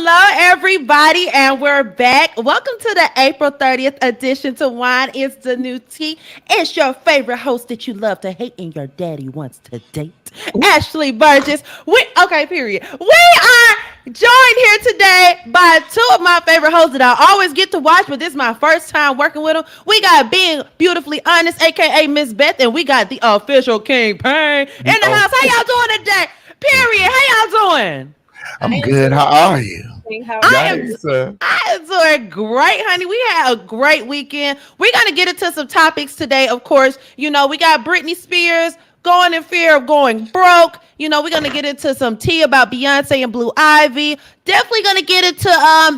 Hello, everybody, and we're back. Welcome to the April 30th edition to Wine is the New Tea. It's your favorite host that you love to hate and your daddy wants to date, Ashley Burgess. Okay, period. We are joined here today by two of my favorite hosts that I always get to watch, but this is my first time working with them. We got Being Beautifully Honest, aka Miss Beth, and we got the official King Payne in the house. How y'all doing today? Period. How y'all doing? I'm good. How are you? How are I you? am Yes. I am doing great, honey. We had a great weekend. We're gonna get into some topics today. Of course, we got Britney Spears going in fear of going broke. We're gonna get into some tea about Beyonce and Blue Ivy. Definitely gonna get into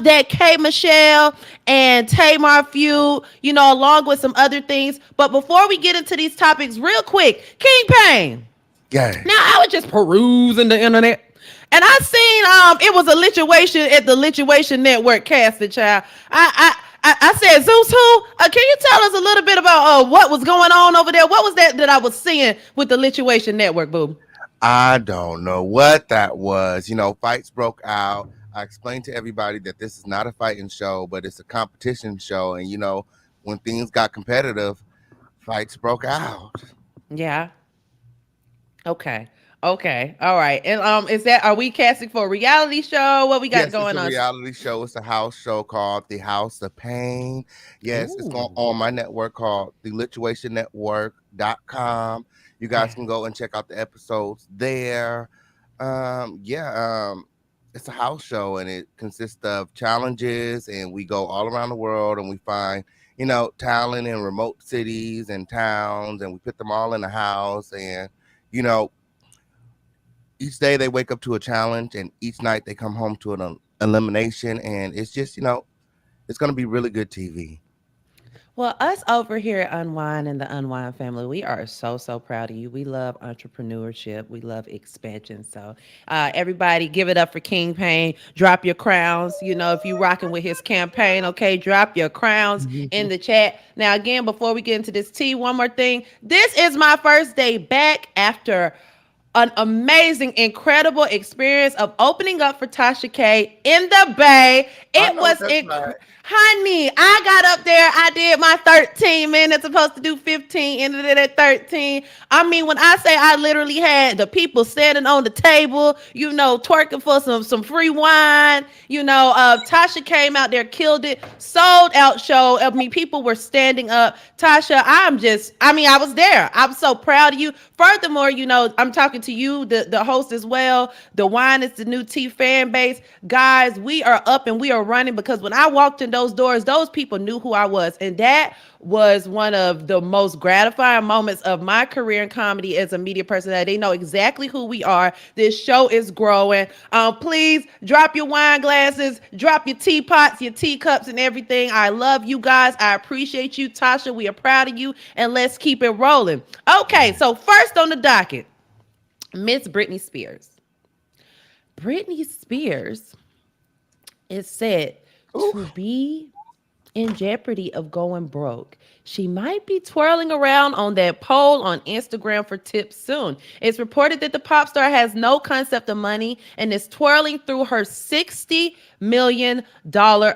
that K Michelle and Tamar feud, along with some other things. But before we get into these topics, real quick, King Payne. Yeah. Now I was just perusing the internet. And I seen it was a lituation at the Lituation Network casting, child. I said, Zeus who? Can you tell us a little bit about what was going on over there? What was that I was seeing with the Lituation Network, boo? I don't know what that was. Fights broke out. I explained to everybody that this is not a fighting show, but it's a competition show. And, when things got competitive, fights broke out. Yeah. Okay. Okay. All right. And are we casting for a reality show? What we got Yes, it's going a on? reality show. It's a house show called The House of Pain. Yes, it's going Ooh. on my network called the lituationnetwork.com. You guys Yeah. can go and check out the episodes there. It's a house show and it consists of challenges and we go all around the world and we find, talent in remote cities and towns and we put them all in a house and, you know, each day they wake up to a challenge and each night they come home to an elimination and it's just it's going to be really good TV. Well, us over here at Unwind and the Unwind family, we are so proud of you. We love entrepreneurship. We love expansion. So, everybody, give it up for King Payne. Drop your crowns. If you rocking with his campaign, okay, drop your crowns in the chat. Now, again, before we get into this tea, one more thing. This is my first day back after an amazing, incredible experience of opening up for Tasha K in the Bay. I It know was that's right. honey, I got up there. I did my 13 minutes, supposed to do 15, ended it at 13. I mean, when I say I literally had the people standing on the table, twerking for some free wine. Tasha came out there, killed it, sold out show. I mean, people were standing up. Tasha, I was there. I'm so proud of you. Furthermore, I'm talking to you, the host as well. The Wine is the New Tea fan base. Guys, we are up and we are running because when I walked in those doors, those people knew who I was. And that was one of the most gratifying moments of my career in comedy as a media personality. They know exactly who we are. This show is growing. Please drop your wine glasses, drop your teapots, your teacups, and everything. I love you guys. I appreciate you, Tasha. We are proud of you, and let's keep it rolling. Okay, so first on the docket, Miss Britney Spears. Britney Spears is said Ooh. to be in jeopardy of going broke. She might be twirling around on that pole on Instagram for tips soon. It's reported that the pop star has no concept of money and is twirling through her $60 million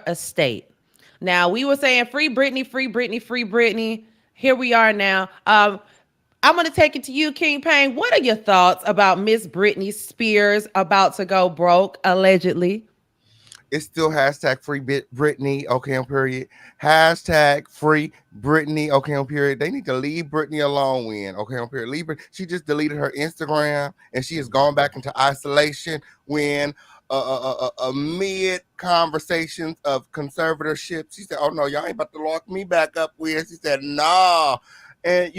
estate. Now, we were saying free Britney, free Britney, free Britney. Here we are now. I'm going to take it to you, King Payne. What are your thoughts about Miss Britney Spears about to go broke, allegedly? It's still hashtag free Britney, okay, on period. Hashtag free Britney, okay, on period. They need to leave Britney alone, okay, on period. Leave her. She just deleted her Instagram and she has gone back into isolation when amid conversations of conservatorship, she said, "Oh no, y'all ain't about to lock me back up." With she said, "Nah," and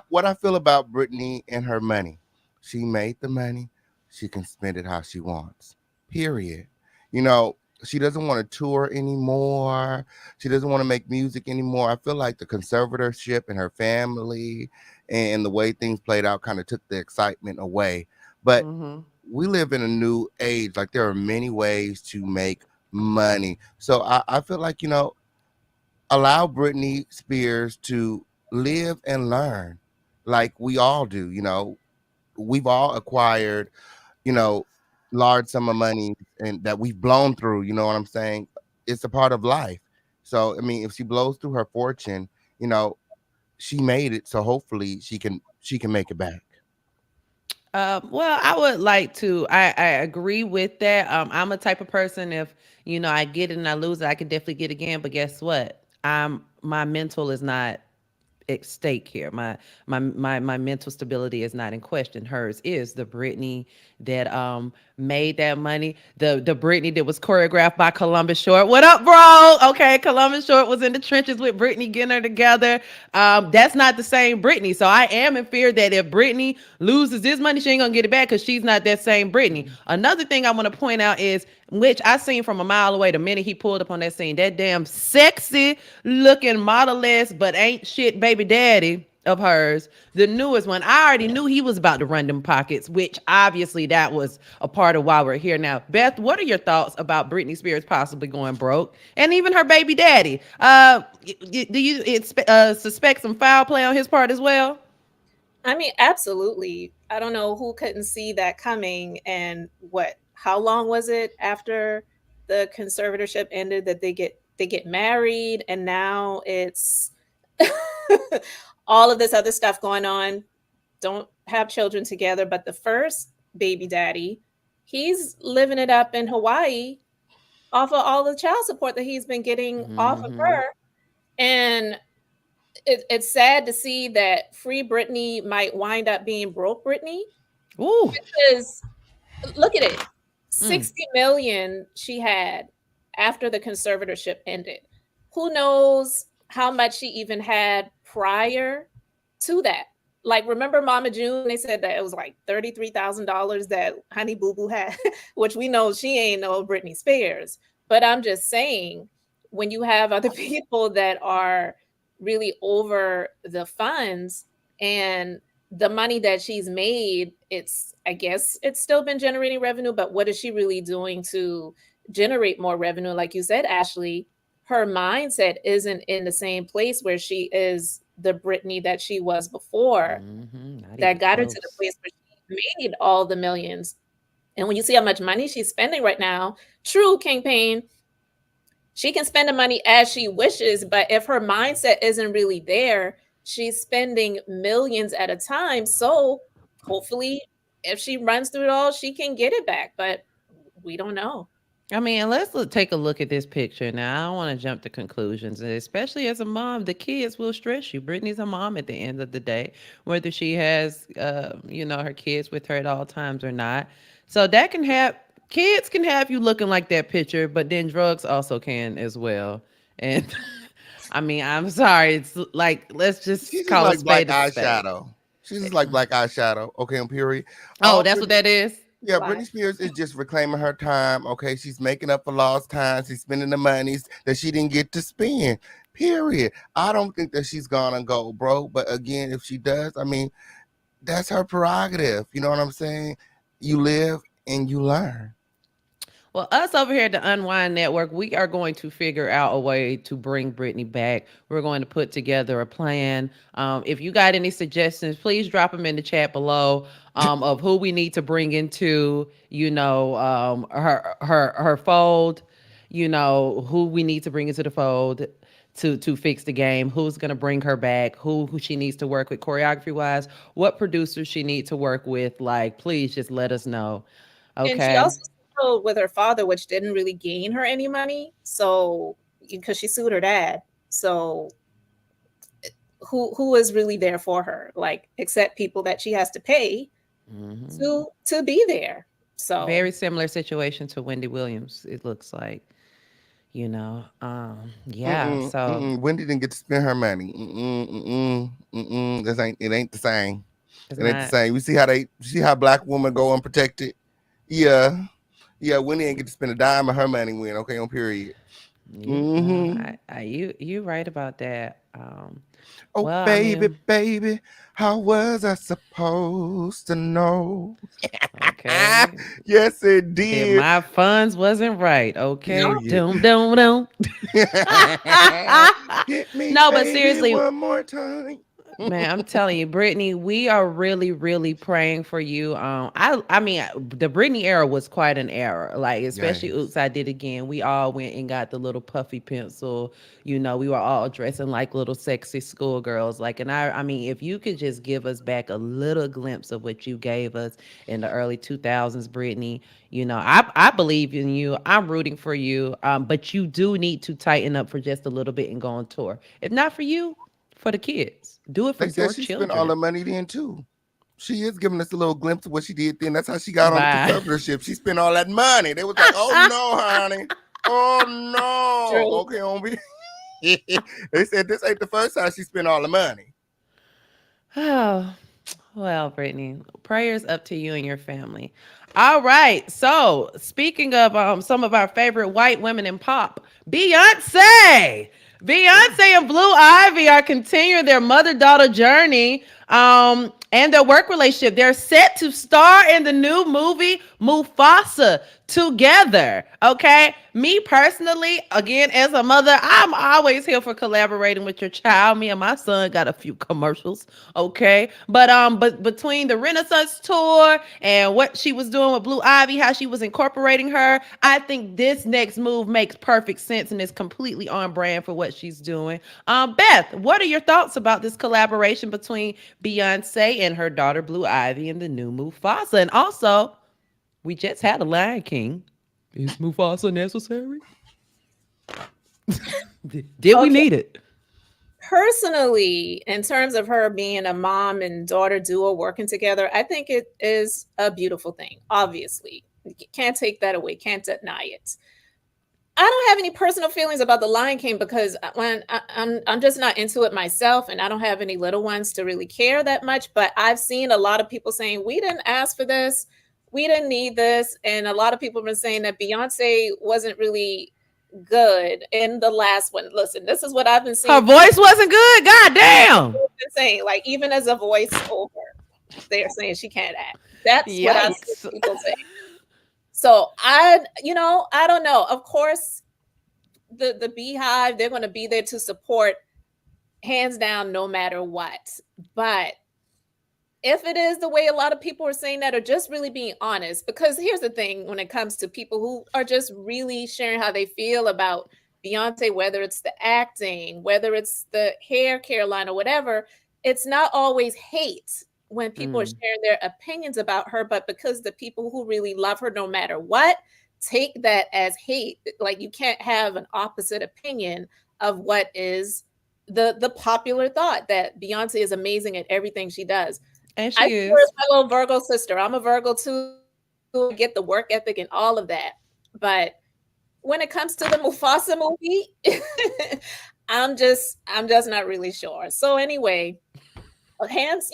what I feel about Britney and her money, she made the money, she can spend it how she wants. Period. You know, she doesn't want to tour anymore. She doesn't want to make music anymore. I feel like the conservatorship and her family and the way things played out kind of took the excitement away. But Mm-hmm. we live in a new age. Like there are many ways to make money. So I feel like, allow Britney Spears to live and learn like we all do. We've all acquired, you know, large sum of money and that we've blown through. You know what I'm saying? It's a part of life. So I mean, if she blows through her fortune, you know, she made it. So hopefully she can make it back. Well, I would like to. I agree with that. I'm a type of person. If I get it and I lose it, I can definitely get it again. But guess what? My mental is not at stake here. My mental stability is not in question. Hers is. The Britney that made that money. The Britney that was choreographed by Columbus Short. What up, bro? Okay, Columbus Short was in the trenches with Britney getting her together. That's not the same Britney. So I am in fear that if Britney loses this money, she ain't gonna get it back because she's not that same Britney. Another thing I want to point out is, which I seen from a mile away the minute he pulled up on that scene, that damn sexy looking model-less but ain't shit baby daddy of hers, the newest one. I already knew he was about to run them pockets, which obviously that was a part of why we're here now. Beth, what are your thoughts about Britney Spears possibly going broke and even her baby daddy? Do you suspect some foul play on his part as well? I mean, absolutely. I don't know who couldn't see that coming. And how long was it after the conservatorship ended that they get married, and now it's all of this other stuff going on. Don't have children together, but the first baby daddy, he's living it up in Hawaii off of all the child support that he's been getting off of Mm-hmm. her. And it's sad to see that free Britney might wind up being broke Britney, Ooh. because look at it. Mm. 60 million she had after the conservatorship ended. Who knows how much she even had prior to that? Like, remember Mama June? They said that it was like $33,000 that Honey Boo Boo had, which we know she ain't no Britney Spears. But I'm just saying, when you have other people that are really over the funds, and the money that she's made, I guess it's still been generating revenue, but what is she really doing to generate more revenue? Like you said, Ashley, her mindset isn't in the same place where she is the Britney that she was before, Mm-hmm. Not that even got her to the close. place where she made all the millions. And when you see how much money she's spending right now, true, King Payne, she can spend the money as she wishes, but if her mindset isn't really there, she's spending millions at a time. So hopefully, if she runs through it all, she can get it back. But we don't know. I mean, take a look at this picture now. I don't want to jump to conclusions, and especially as a mom, the kids will stress you. Brittany's a mom at the end of the day, whether she has, her kids with her at all times or not. So that can have kids can have you looking like that picture, but then drugs also can as well. And I mean, I'm sorry. It's like let's She's just just call a like black spade a spade. eyeshadow. She's just like black eyeshadow. Okay, on period. Oh, All that's what that is. Yeah, Why? Britney Spears is just reclaiming her time. Okay, she's making up for lost time. She's spending the monies that she didn't get to spend. Period. I don't think that she's gonna go broke. But again, if she does, I mean, that's her prerogative. You know what I'm saying? You live and you learn. Well, us over here at the Unwind Network, we are going to figure out a way to bring Brittany back. We're going to put together a plan. If you got any suggestions, please drop them in the chat below, of who we need to bring into, her fold. Who we need to bring into the fold to fix the game. Who's going to bring her back? Who she needs to work with choreography wise? What producers she needs to work with? Like, please just let us know. And she Okay. also settled with her father, which didn't really gain her any money. So, because she sued her dad. So, who is really there for her? Like, except people that she has to pay Hmm. to be there. So, Very similar situation to Wendy Williams, it looks like. Yeah, so Wendy didn't get to spend her money. This ain't it. Ain't the same. it's It ain't the not. same. We see how black women go unprotected. Yeah, yeah. Wendy ain't get to spend a dime of her money. When okay, on period. You no, Mm-hmm. you right about that. Oh, Well, I baby, mean, baby, how was I supposed to know? okay. Yes, it That did. my funds wasn't right, okay? Period. Dum dum dum. Hit me, No, but baby, seriously, one more time. Man, I'm telling you, Brittany, we are really, really praying for you. I mean, the Brittany era was quite an era. Like, especially Yes. Oops, I Did Again. We all went and got the little puffy pencil. You know, we were all dressing like little sexy schoolgirls. Like, and I mean, if you could just give us back a little glimpse of what you gave us in the early 2000s, Brittany, you know, I believe in you. I'm rooting for you. But you do need to tighten up for just a little bit and go on tour. If not for you, for the kids. Do it for They said your she spent all the children. money then too. She is giving us a little glimpse of what she did then. That's how she got on the Bye. conservatorship. She spent all that money. They was like, "Oh no, honey. Oh no." True. Okay, on me. They said this ain't the first time she spent all the money. Oh, well, Brittany, prayers up to you and your family. All right. So, speaking of some of our favorite white women in pop, Beyonce. Beyonce and Blue Ivy are continuing their mother-daughter journey and their work relationship. They're set to star in the new movie Mufasa together. Okay. Me personally, again, as a mother, I'm always here for collaborating with your child. Me and my son got a few commercials. Okay. But between the Renaissance tour and what she was doing with Blue Ivy, how she was incorporating her, I think this next move makes perfect sense and is completely on brand for what she's doing. Beth, what are your thoughts about this collaboration between Beyonce and her daughter Blue Ivy in the new Mufasa? And also, we just had a Lion King. Is Mufasa necessary? Did we Okay. need it? Personally, in terms of her being a mom and daughter duo working together, I think it is a beautiful thing. Obviously, you can't take that away, can't deny it. I don't have any personal feelings about the Lion King because I'm just not into it myself, and I don't have any little ones to really care that much. But I've seen a lot of people saying we didn't ask for this, we didn't need this, and a lot of people have been saying that Beyonce wasn't really good in the last one. Listen, this is what I've been Her seeing. voice wasn't good. God damn. People have been saying, like, even as a voiceover, they're saying she can't act. That's what I've seen Yikes. people say. So I don't know. Of course, the Beehive, they're going to be there to support, hands down, no matter what. But if it is the way a lot of people are saying that, or just really being honest, because here's the thing: when it comes to people who are just really sharing how they feel about Beyonce, whether it's the acting, whether it's the hair care line, or whatever, it's not always hate when people are Mm. sharing their opinions about her, but because the people who really love her, no matter what, take that as hate. Like, you can't have an opposite opinion of what is the popular thought, that Beyonce is amazing at everything she does. And I she see her as is. my little Virgo sister. I'm a Virgo too. I get the work ethic and all of that. But when it comes to the Mufasa movie, I'm just not really sure. So anyway, hands,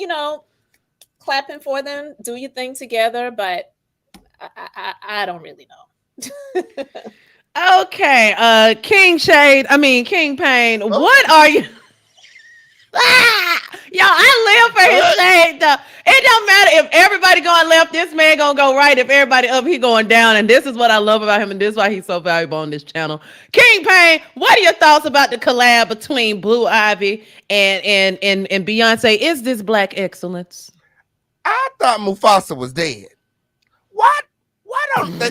clapping for them. Do your thing together, but I don't really know. Okay. King Pain. Oh, What are you? Yo, I live for his what? shade though. It don't matter if everybody going left, this man gonna go right. If everybody up, he going down. And this is what I love about him, and this is why he's so valuable on this channel. King Payne, what are your thoughts about the collab between Blue Ivy and Beyonce? Is this black excellence? I thought Mufasa was dead. What? Why don't they?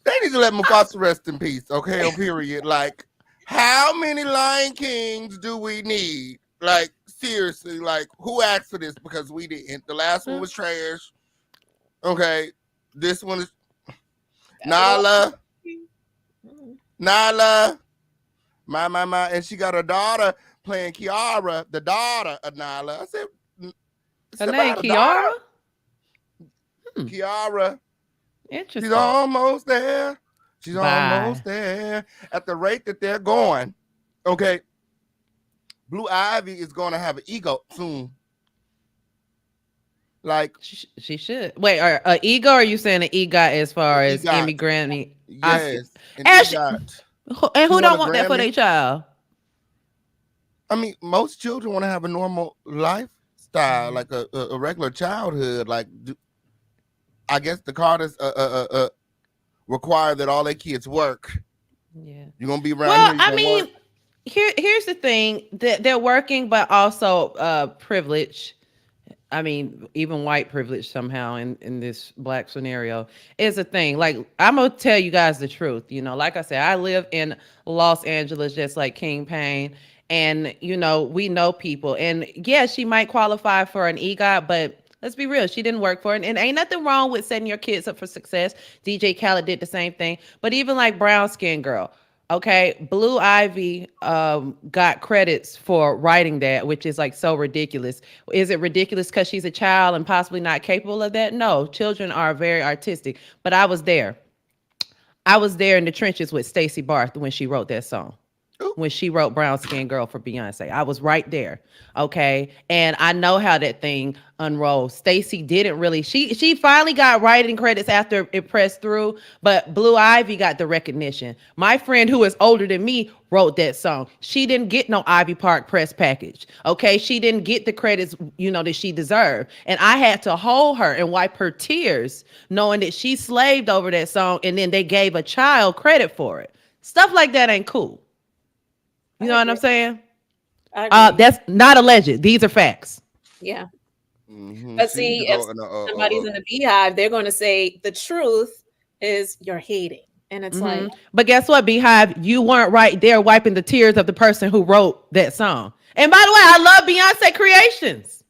They need to let Mufasa rest in peace. Okay, on period. Like, how many Lion Kings do we need? Like, seriously, like, who asked for this? Because we didn't. The last one was trash. Okay, this one is Nala. Nala. My. And she got a daughter playing Kiara, the daughter of Nala. I said, Her name Kiara? Kiara. Interesting. She's almost there. She's almost Bye. there. At the rate that they're going, okay, Blue Ivy is going to have an ego soon. Like, She should. Wait, are ego? Or are you saying an EGOT as far an as Emmy, EGOT. Grammy, Oscar? Yes, an And, she, EGOT. and She who won don't a want that for their Grammy. child? I mean, most children want to have a normal lifestyle, like a regular childhood. Like, I guess the Carters require that all their kids work. Yeah. You're gonna be around Well, here. You're I gonna mean, work. Here's the thing that they're working, but also privilege. I mean, even white privilege somehow in this black scenario is a thing. Like, I'm gonna tell you guys the truth. Like I said, I live in Los Angeles, just like King Payne, and we know people. And yeah, she might qualify for an EGOT, but let's be real, she didn't work for it. And ain't nothing wrong with setting your kids up for success. DJ Khaled did the same thing. But even like brown skin girl. Okay, Blue Ivy got credits for writing that, which is like so ridiculous. Is it ridiculous because she's a child and possibly not capable of that? No, children are very artistic. But I was there. I was there in the trenches with Stacey Barth when she wrote that song, Ooh. when she wrote Brown Skin Girl for Beyonce. I was right there. Okay. And I know how that thing unrolled. Stacey didn't really, she finally got writing credits after it pressed through, but Blue Ivy got the recognition. My friend who is older than me wrote that song. She didn't get no Ivy Park press package. Okay. She didn't get the credits, that she deserved. And I had to hold her and wipe her tears knowing that she slaved over that song and then they gave a child credit for it. Stuff like that ain't cool. You know what I'm saying? I agree. That's not alleged. These are facts. Yeah. Mm-hmm. But She need see, to if go in somebody's in the beehive, they're going to say the truth is you're hating. And it's like, But guess what, Beehive? You weren't right there wiping the tears of the person who wrote that song. And by the way, I love Beyonce creations.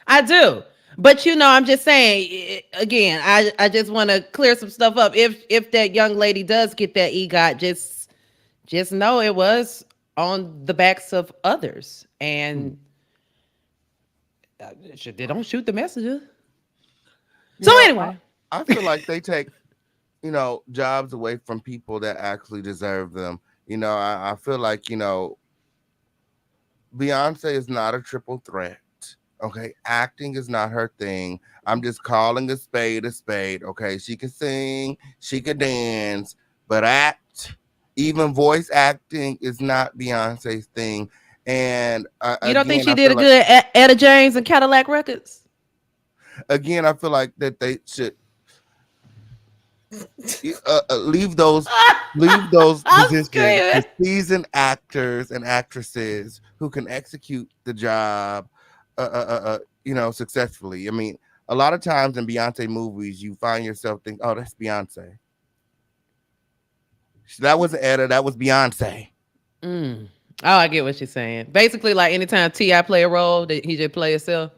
I do. But I'm just saying again, I just want to clear some stuff up. If that young lady does get that EGOT, just know it was on the backs of others. And they don't shoot the messenger. So anyway, I feel like they take, jobs away from people that actually deserve them. I feel like, Beyonce is not a triple threat. Okay, acting is not her thing. I'm just calling a spade a spade. Okay, she can sing, she can dance, but act, even voice acting, is not Beyonce's thing. And you don't think again, she I did feel a like good Etta James and Cadillac Records? again, I feel like that they should leave those I'm positions screaming. to seasoned actors and actresses who can execute the job successfully. I mean, a lot of times in Beyonce movies you find yourself thinking, oh, that's Beyonce. That wasn't Etta, that was Beyonce. Mm. Oh, I get what you're saying. Basically, like anytime T.I. play a role, that he just play himself.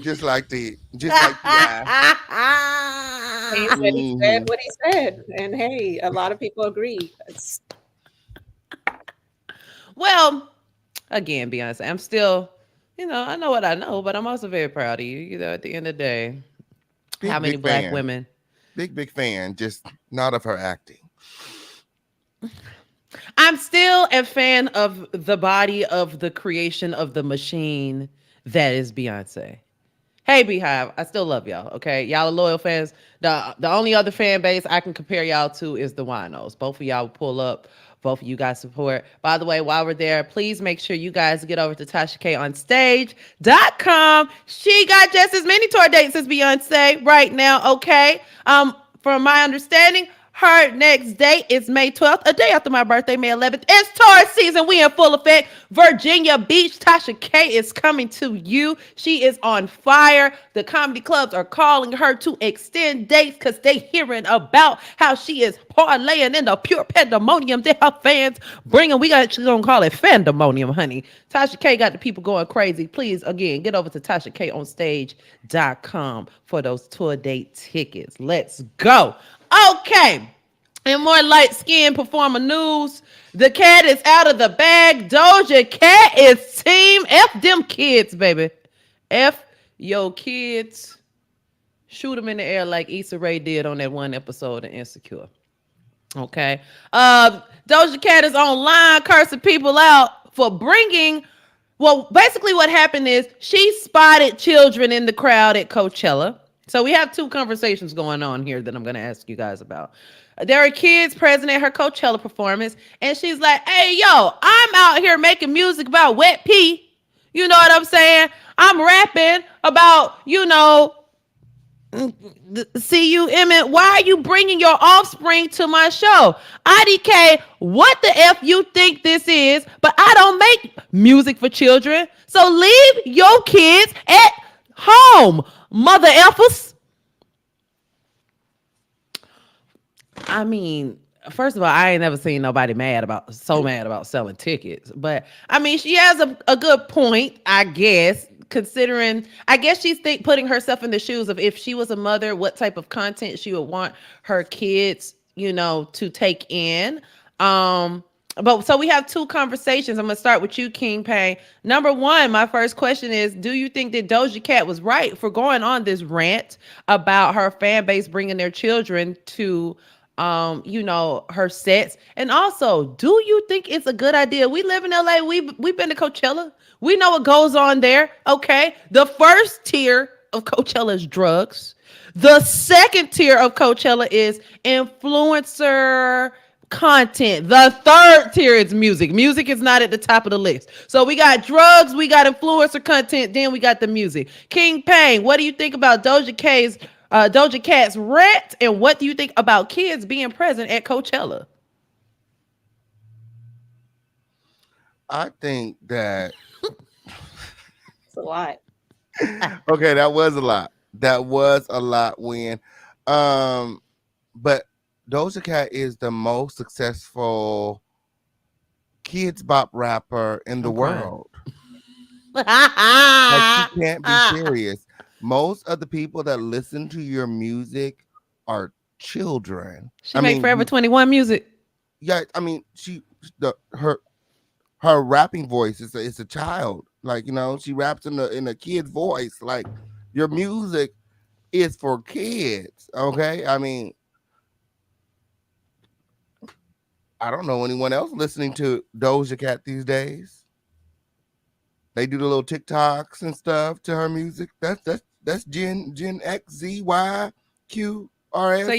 Just like the he said hmm what he said. And hey, a lot of people agree. Well, again, Beyonce, I'm still, I know what I know, but I'm also very proud of you. At the end of the day, how many big black fan. women? Big fan, just not of her acting. I'm still a fan of the body of the creation of the machine that is Beyonce. Hey, Beehive, I still love y'all. Okay, y'all are loyal fans. The only other fan base I can compare y'all to is the Winos. Both of y'all will pull up. Both of you guys support. By the way, while we're there, please make sure you guys get over to tashakonstage.com. She got just as many tour dates as Beyonce right now. Okay, from my understanding, her next date is May 12th, a day after my birthday, May 11th. It's Taurus season. We in full effect. Virginia Beach. Tasha K is coming to you. She is on fire. The comedy clubs are calling her to extend dates because they hearing about how she is parlaying in the pure pandemonium that her fans bringing. We actually gonna call it fandemonium, honey. Tasha K got the people going crazy. Please, again, get over to tashakonstage.com for those tour date tickets. Let's go. Okay. And more light skinned performer news. The cat is out of the bag. Doja Cat is team F them kids, baby. F your kids. Shoot them in the air like Issa Rae did on that one episode of Insecure. Okay. Doja Cat is online cursing people out for bringing. Well, basically, what happened is she spotted children in the crowd at Coachella. So we have two conversations going on here that I'm going to ask you guys about. There are kids present at her Coachella performance, and she's like, hey, yo, I'm out here making music about wet pee. You know what I'm saying? I'm rapping about, See you, Emmett. Why are you bringing your offspring to my show? IDK, what the F you think this is? But I don't make music for children. So leave your kids at home, mother effers. I mean, first of all, I ain't never seen nobody mad about selling tickets. But I mean, she has a good point, I guess, considering I guess she's putting herself in the shoes of if she was a mother, what type of content she would want her kids, to take in. But so we have two conversations. I'm gonna start with you, King Payne. Number one, my first question is: do you think that Doja Cat was right for going on this rant about her fan base bringing their children to, her sets? And also, do you think it's a good idea? We live in LA. We've been to Coachella. We know what goes on there. Okay, the first tier of Coachella is drugs. The second tier of Coachella is influencer content. The third tier is music. Music is not at the top of the list. So we got drugs, we got influencer content, then we got the music. King Payne, what do you think about Doja Cat's rant, and what do you think about kids being present at Coachella? I think that It's a lot. okay, that was a lot. That was a lot, Win. But Doja Cat is the most successful kids bop rapper in the world. Like, she can't be serious. Most of the people that listen to your music are children. She make Forever 21 music. Yeah, I mean, her rapping voice is a child. Like, she raps in a kid's voice. Like, your music is for kids. Okay, I mean, I don't know anyone else listening to Doja Cat these days. They do the little TikToks and stuff to her music. That's Gen X, Z, Y, Q, R, S. So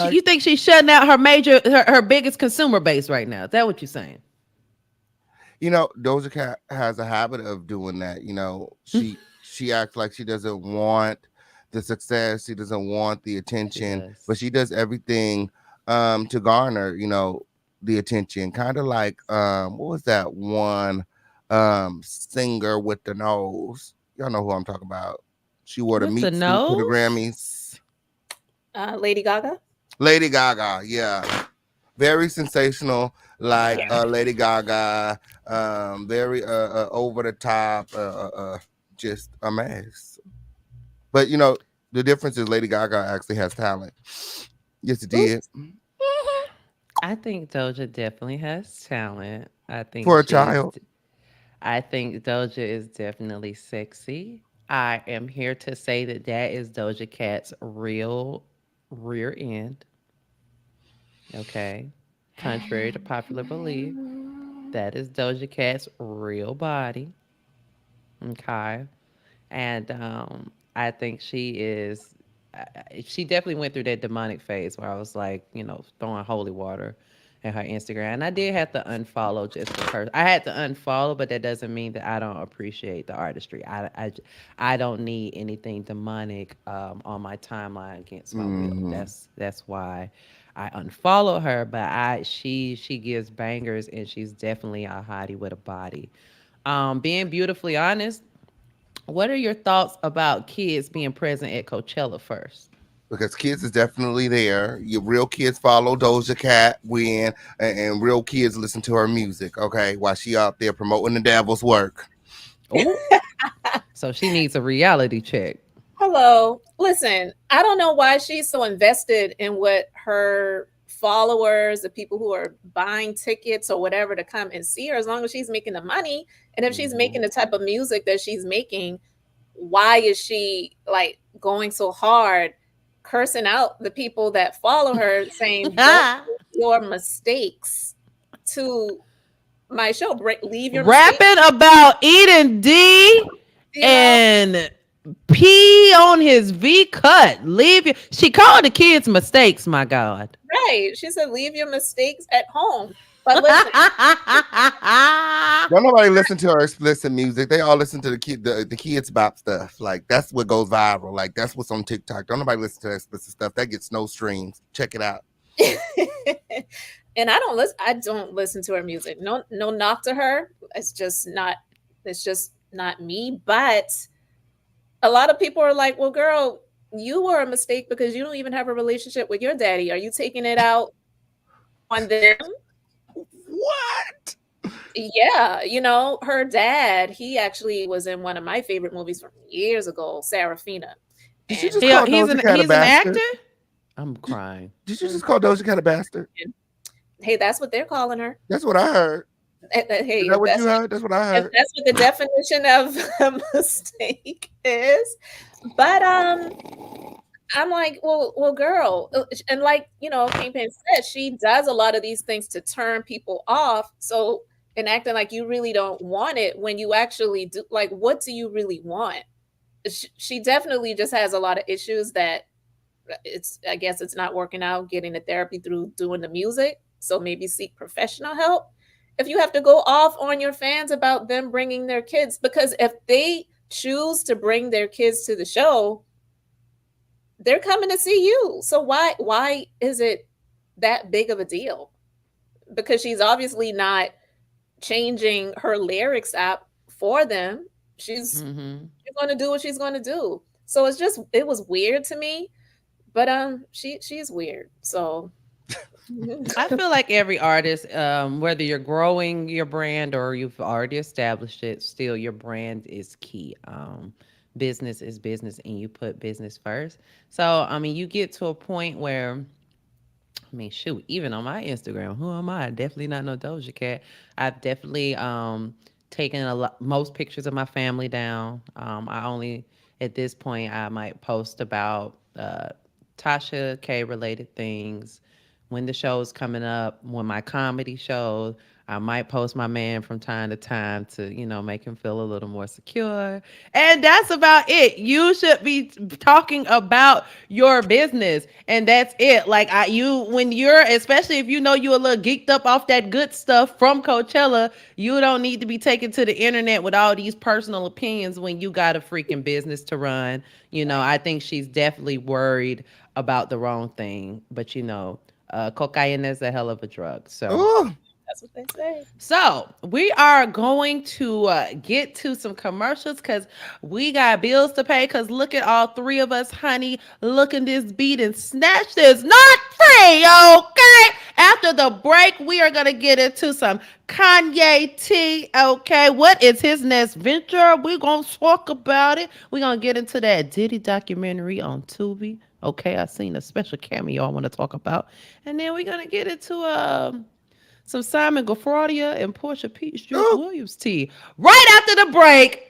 you think she's shutting out her biggest consumer base right now? Is that what you're saying? Doja Cat has a habit of doing that. She acts like she doesn't want the success. She doesn't want the attention, but she does everything to garner, the attention. Kind of like what was that one singer with the nose? Y'all know who I'm talking about. She wore the meat suit for the Grammys. Lady Gaga. Lady Gaga, yeah. Very sensational, like Lady Gaga. Very over the top, just a mess. But the difference is Lady Gaga actually has talent. Yes, it did. I think Doja definitely has talent. I think For a child. I think Doja is definitely sexy. I am here to say that is Doja Cat's real rear end. Okay. Contrary to popular belief, that is Doja Cat's real body. Okay. And I think she definitely went through that demonic phase where I was like, throwing holy water at her Instagram. And I did have to unfollow just for her. I had to unfollow, but that doesn't mean that I don't appreciate the artistry. I don't need anything demonic on my timeline against my will. That's why I unfollowed her. But she gives bangers, and she's definitely a hottie with a body. Being beautifully honest, what are your thoughts about kids being present at Coachella first? Because kids is definitely there. Your real kids follow Doja Cat, and real kids listen to her music. Okay, while she out there promoting the devil's work. So she needs a reality check. Hello. Listen, I don't know why she's so invested in what her followers, the people who are buying tickets or whatever to come and see her, as long as she's making the money. And if she's making the type of music that she's making, why is she like going so hard, cursing out the people that follow her, saying don't make your mistakes to my show, leave your rapping mistakes. About eating D and pee on his V cut. She called the kids mistakes, my God. Right. She said, leave your mistakes at home. But listen, Don't nobody listen to her explicit music. They all listen to the kids bop stuff. Like that's what goes viral. Like that's what's on TikTok. Don't nobody listen to that explicit stuff. That gets no streams. Check it out. and I don't listen to her music. No knock to her. It's just not me. But a lot of people are like, well, girl, you were a mistake because you don't even have a relationship with your daddy. Are you taking it out on them? What? Yeah, her dad, he actually was in one of my favorite movies from years ago, Sarafina. Did you And just call He's Doja an Cat a he's an bastard? actor. I'm crying. Did you just call Doja Cat a bastard? hey, that's what they're calling her. That's what I heard. Hey, Is that what you heard? That's what I if heard. that's what the definition of a mistake is. But I'm like, well, girl, and like Kingpin said, she does a lot of these things to turn people off. So, and acting like you really don't want it when you actually do. Like, what do you really want? She definitely just has a lot of issues that I guess it's not working out getting the therapy through doing the music. So maybe seek professional help. If you have to go off on your fans about them bringing their kids, because if they choose to bring their kids to the show, they're coming to see you. So why is it that big of a deal? Because she's obviously not changing her lyrics up for them. She's going to do what she's going to do. So it was weird to me, but she's weird. So I feel like every artist, whether you're growing your brand or you've already established it, still your brand is key. Business is business, and you put business first. So, I mean, you get to a point where, I mean, shoot, even on my Instagram, who am I? Definitely not no Doja Cat. I've definitely taken most pictures of my family down. I only, at this point, I might post about Tasha K related things. When the show's coming up, when my comedy show, I might post my man from time to time to, make him feel a little more secure. And that's about it. You should be talking about your business. And that's it. Like when you're, especially if you're a little geeked up off that good stuff from Coachella, you don't need to be taken to the internet with all these personal opinions when you got a freaking business to run. I think she's definitely worried about the wrong thing. But cocaine is a hell of a drug. So Ooh. that's what they say. So we are going to get to some commercials because we got bills to pay. Because look at all three of us, honey, looking this beat and snatch this not free, okay? After the break, we are going to get into some Kanye T, okay? What is his next venture? We're going to talk about it. We're going to get into that Diddy documentary on Tubi. Okay, I seen a special cameo I want to talk about. And then we're going to get into some Simon Gafradia and Porsha Peach Juice Williams tea. Right after the break.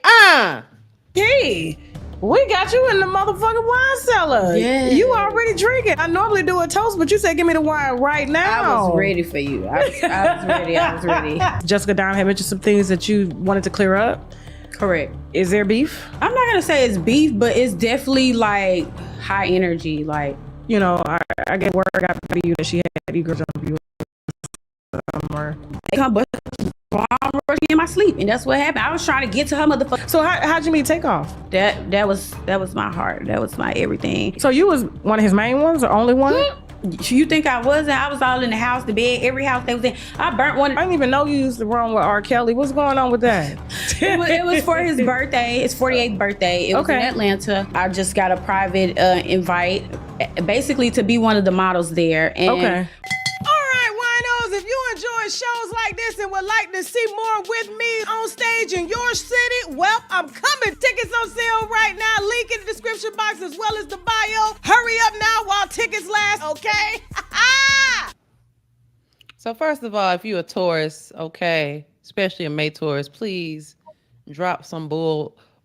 Hey, we got you in the motherfucking wine cellar. Yeah. You already drinking. I normally do a toast, but you said give me the wine right now. I was ready for you. I was ready. Jessica Dime had mentioned some things that you wanted to clear up. Correct. Is there beef? I'm not gonna say it's beef, but it's definitely like high energy. Like, I get word got to you that she had you girls on you. They come but I'm rushing in my sleep, and that's what happened. I was trying to get to her motherfucker. So how'd you meet Takeoff? That was my heart. That was my everything. So you was one of his main ones or only one? You think I wasn't? I was all in the house, the bed, every house they was in. I burnt one. I didn't even know you used to run with R. Kelly. What's going on with that? It was for his birthday. His 48th birthday. It was in Atlanta. I just got a private invite, basically to be one of the models there. And okay. If you enjoy shows like this and would like to see more with me on stage in your city, well, I'm coming. Tickets on sale right now. Link in the description box as well as the bio. Hurry up now while tickets last, okay? So first of all, if you're a tourist, okay, especially a May tourist, please drop some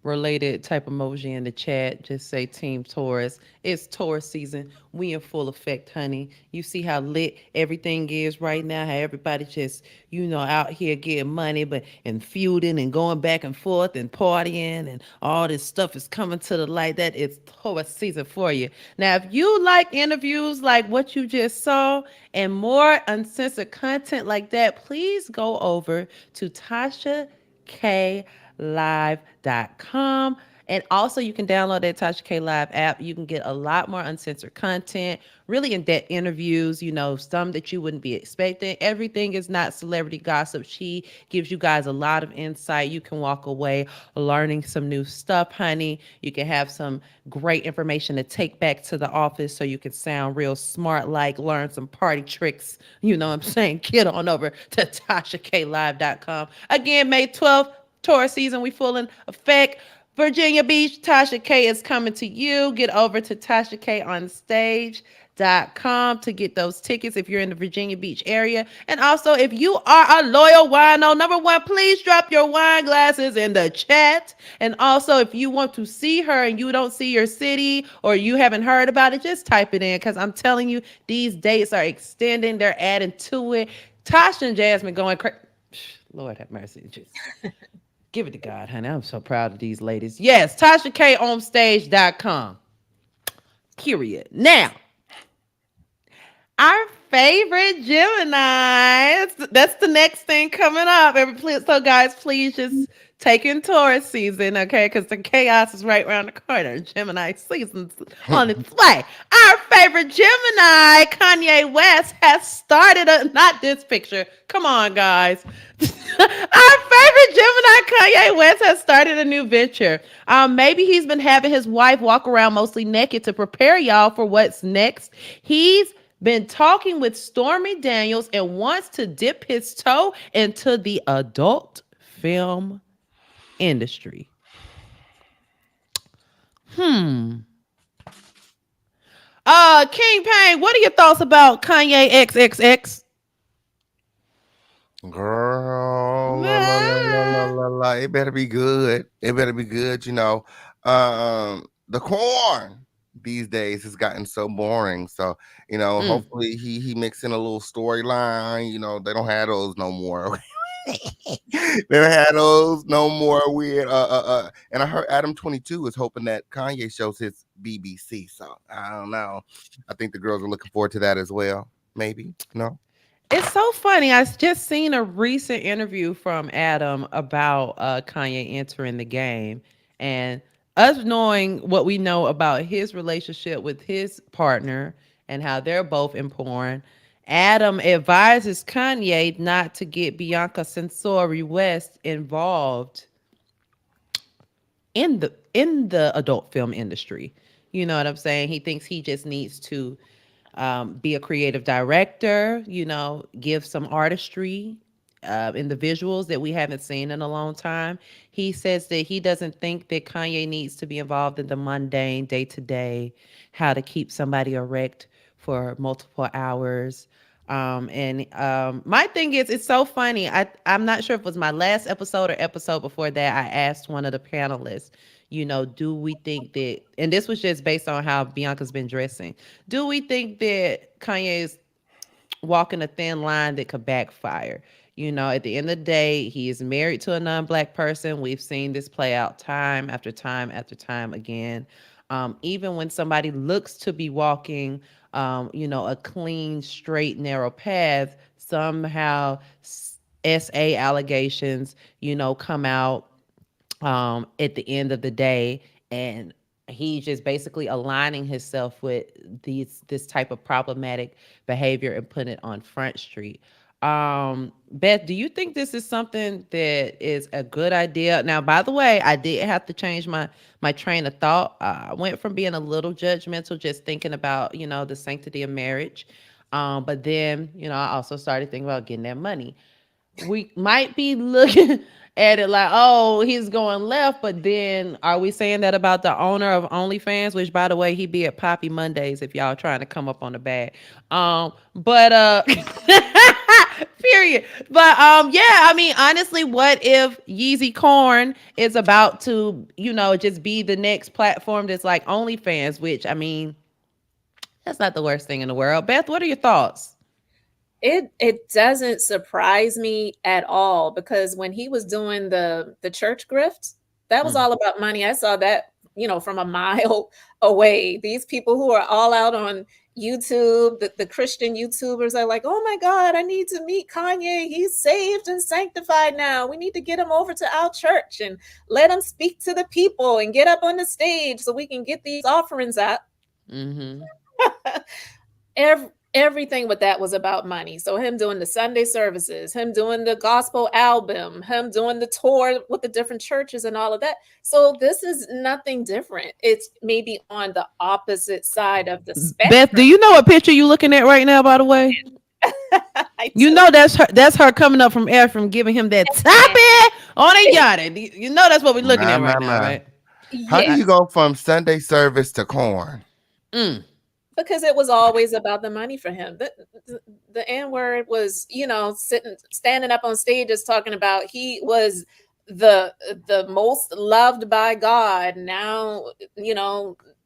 related type emoji in the chat. Just say Team Taurus. It's Taurus season. We in full effect, honey. You see how lit everything is right now. How everybody just, out here getting money, but and feuding and going back and forth and partying and all this stuff is coming to the light. That is Taurus season for you. Now, if you like interviews like what you just saw and more uncensored content like that, please go over to TashaKLive.com. And also, you can download that Tasha K Live app. You can get a lot more uncensored content, really in-depth interviews, some that you wouldn't be expecting. Everything is not celebrity gossip. She gives you guys a lot of insight. You can walk away learning some new stuff, honey. You can have some great information to take back to the office so you can sound real smart, like learn some party tricks. You know what I'm saying? Get on over to TashaKLive.com. Again, May 12th, Taurus season, we full in effect. Virginia Beach, Tasha K is coming to you. Get over to TashaKOnStage.com to get those tickets if you're in the Virginia Beach area. And also, if you are a loyal wino, number one, please drop your wine glasses in the chat. And also, if you want to see her and you don't see your city or you haven't heard about it, just type it in, because I'm telling you, these dates are extending. They're adding to it. Tasha and Jasmine going crazy. Lord have mercy. Just give it to God, honey. I'm so proud of these ladies. Yes, TashaKOnStage.com. Period. Now, our favorite Gemini. That's the next thing coming up. So, guys, please just take in Taurus season, okay? Because the chaos is right around the corner. Gemini season's on its way. Our favorite Gemini, Kanye West, has started not this picture. Come on, guys. Our favorite Gemini, Kanye West, has started a new venture. Maybe he's been having his wife walk around mostly naked to prepare y'all for what's next. He's been talking with Stormy Daniels and wants to dip his toe into the adult film industry. King Payne, what are your thoughts about Kanye XXX? Girl, it better be good. It better be good. The corn these days has gotten so boring. So, hopefully he mix in a little storyline. They don't have those no more. They don't have those no more weird. And I heard Adam 22 is hoping that Kanye shows his BBC. So I don't know. I think the girls are looking forward to that as well. Maybe. No. It's so funny. I just seen a recent interview from Adam about Kanye entering the game, and us knowing what we know about his relationship with his partner and how they're both in porn. Adam advises Kanye not to get Bianca Censori West involved in the adult film industry. You know what I'm saying? He thinks he just needs to be a creative director, give some artistry in the visuals that we haven't seen in a long time. He says that he doesn't think that Kanye needs to be involved in the mundane day-to-day, how to keep somebody erect for multiple hours. My thing is, it's so funny. I'm not sure if it was my last episode or episode before that, I asked one of the panelists, do we think that, and this was just based on how Bianca's been dressing, do we think that Kanye is walking a thin line that could backfire? At the end of the day, he is married to a non-Black person. We've seen this play out time after time after time again. Even when somebody looks to be walking, a clean, straight, narrow path, somehow SA allegations, come out at the end of the day, and he's just basically aligning himself with this type of problematic behavior and putting it on Front Street. Beth, do you think this is something that is a good idea? Now, by the way, I did have to change my train of thought. I went from being a little judgmental, just thinking about, the sanctity of marriage. But then, I also started thinking about getting that money. we might be looking at it like, oh, he's going left, but then are we saying that about the owner of OnlyFans, which by the way, he be at Poppy Mondays if y'all trying to come up on the bag. But period. But yeah, I mean, honestly, what if Yeezy Corn is about to, just be the next platform that's like OnlyFans, which I mean, that's not the worst thing in the world. Beth, what are your thoughts? It doesn't surprise me at all, because when he was doing the church grift, that was Mm. all about money. I saw that, from a mile away. These people who are all out on YouTube, the Christian YouTubers are like, oh my God, I need to meet Kanye. He's saved and sanctified now. We need to get him over to our church and let him speak to the people and get up on the stage so we can get these offerings out. Mm-hmm. Everything with that was about money. So him doing the Sunday services, him doing the gospel album, him doing the tour with the different churches and all of that. So this is nothing different. It's maybe on the opposite side of the spectrum. Beth, do you know what picture you looking at right now, by the way? You know that's her coming up from air from giving him that topic on a yachty. You know that's what we're looking at right now, right? How do Yes, you go from Sunday service to corn? Mm. because it was always about the money for him. The N word was, standing up on stages talking about he was the most loved by God. Now,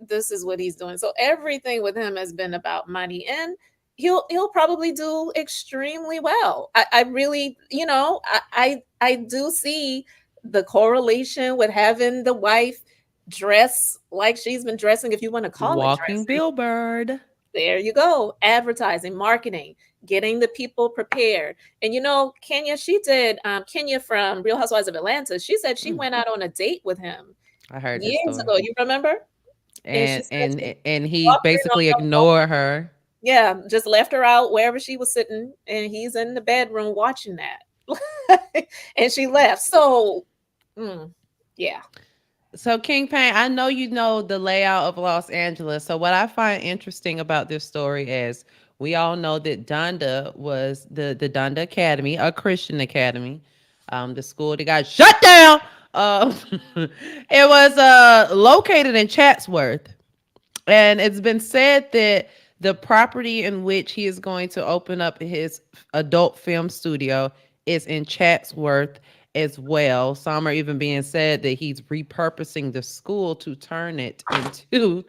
this is what he's doing. So everything with him has been about money, and he'll probably do extremely well. I really, I do see the correlation with having the wife dress like she's been dressing, if you want to call Walking it dressing. billboard. There you go. Advertising, marketing, getting the people prepared. And Kenya, she did Kenya from Real Housewives of Atlanta. She said she went out on a date with him I heard this years story. ago. You remember? And she said and she he walked in basically on her phone. ignored her. Yeah, just left her out wherever she was sitting, and he's in the bedroom watching that. And she left. So, yeah. So King Payne, I know you know the layout of Los Angeles. So what I find interesting about this story is we all know that Donda was the Donda Academy, a Christian academy, the school that got shut down. It was located in Chatsworth. And it's been said that the property in which he is going to open up his adult film studio is in Chatsworth as well. Some are even being said that he's repurposing the school to turn it into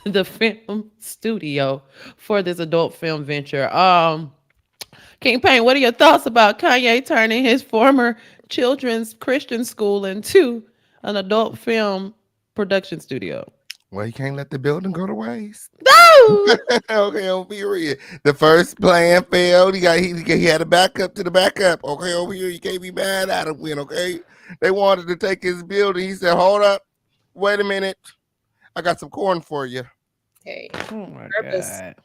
the film studio for this adult film venture. King Payne, what are your thoughts about Kanye turning his former children's Christian school into an adult film production studio? Well, you can't let the building go to waste. No! Okay, on period. The first plan failed. He had a backup to the backup. Okay, over here, you can't be mad at him when, okay? They wanted to take his building. He said, hold up, wait a minute. I got some corn for you. Hey, Oh my purpose. God.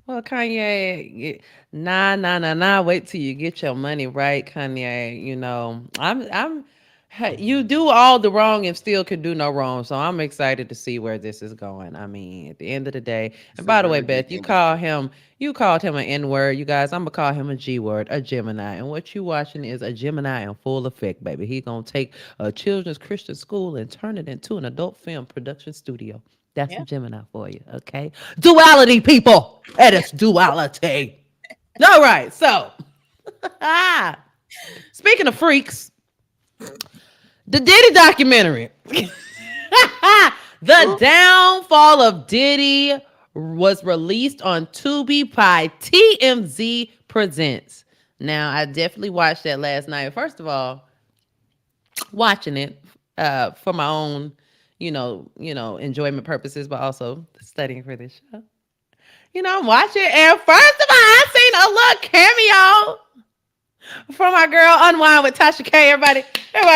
Well, Kanye, nah. Wait till you get your money right, Kanye. You do all the wrong and still can do no wrong. So I'm excited to see where this is going. I mean, at the end of the day, and by the way, Beth, you called him an N-word. You guys, I'm gonna call him a G-word, a Gemini. And what you watching is a Gemini in full effect, baby. He gonna take a children's Christian school and turn it into an adult film production studio. That's a Gemini for you, okay? Duality, people. That is duality. All right, so speaking of freaks, the Diddy documentary. The downfall of Diddy was released on Tubi by TMZ Presents. Now, I definitely watched that last night. First of all, watching it for my own, enjoyment purposes, but also studying for this show. I'm watching, and first of all, I seen a little cameo from our girl Unwind with Tasha K. Everybody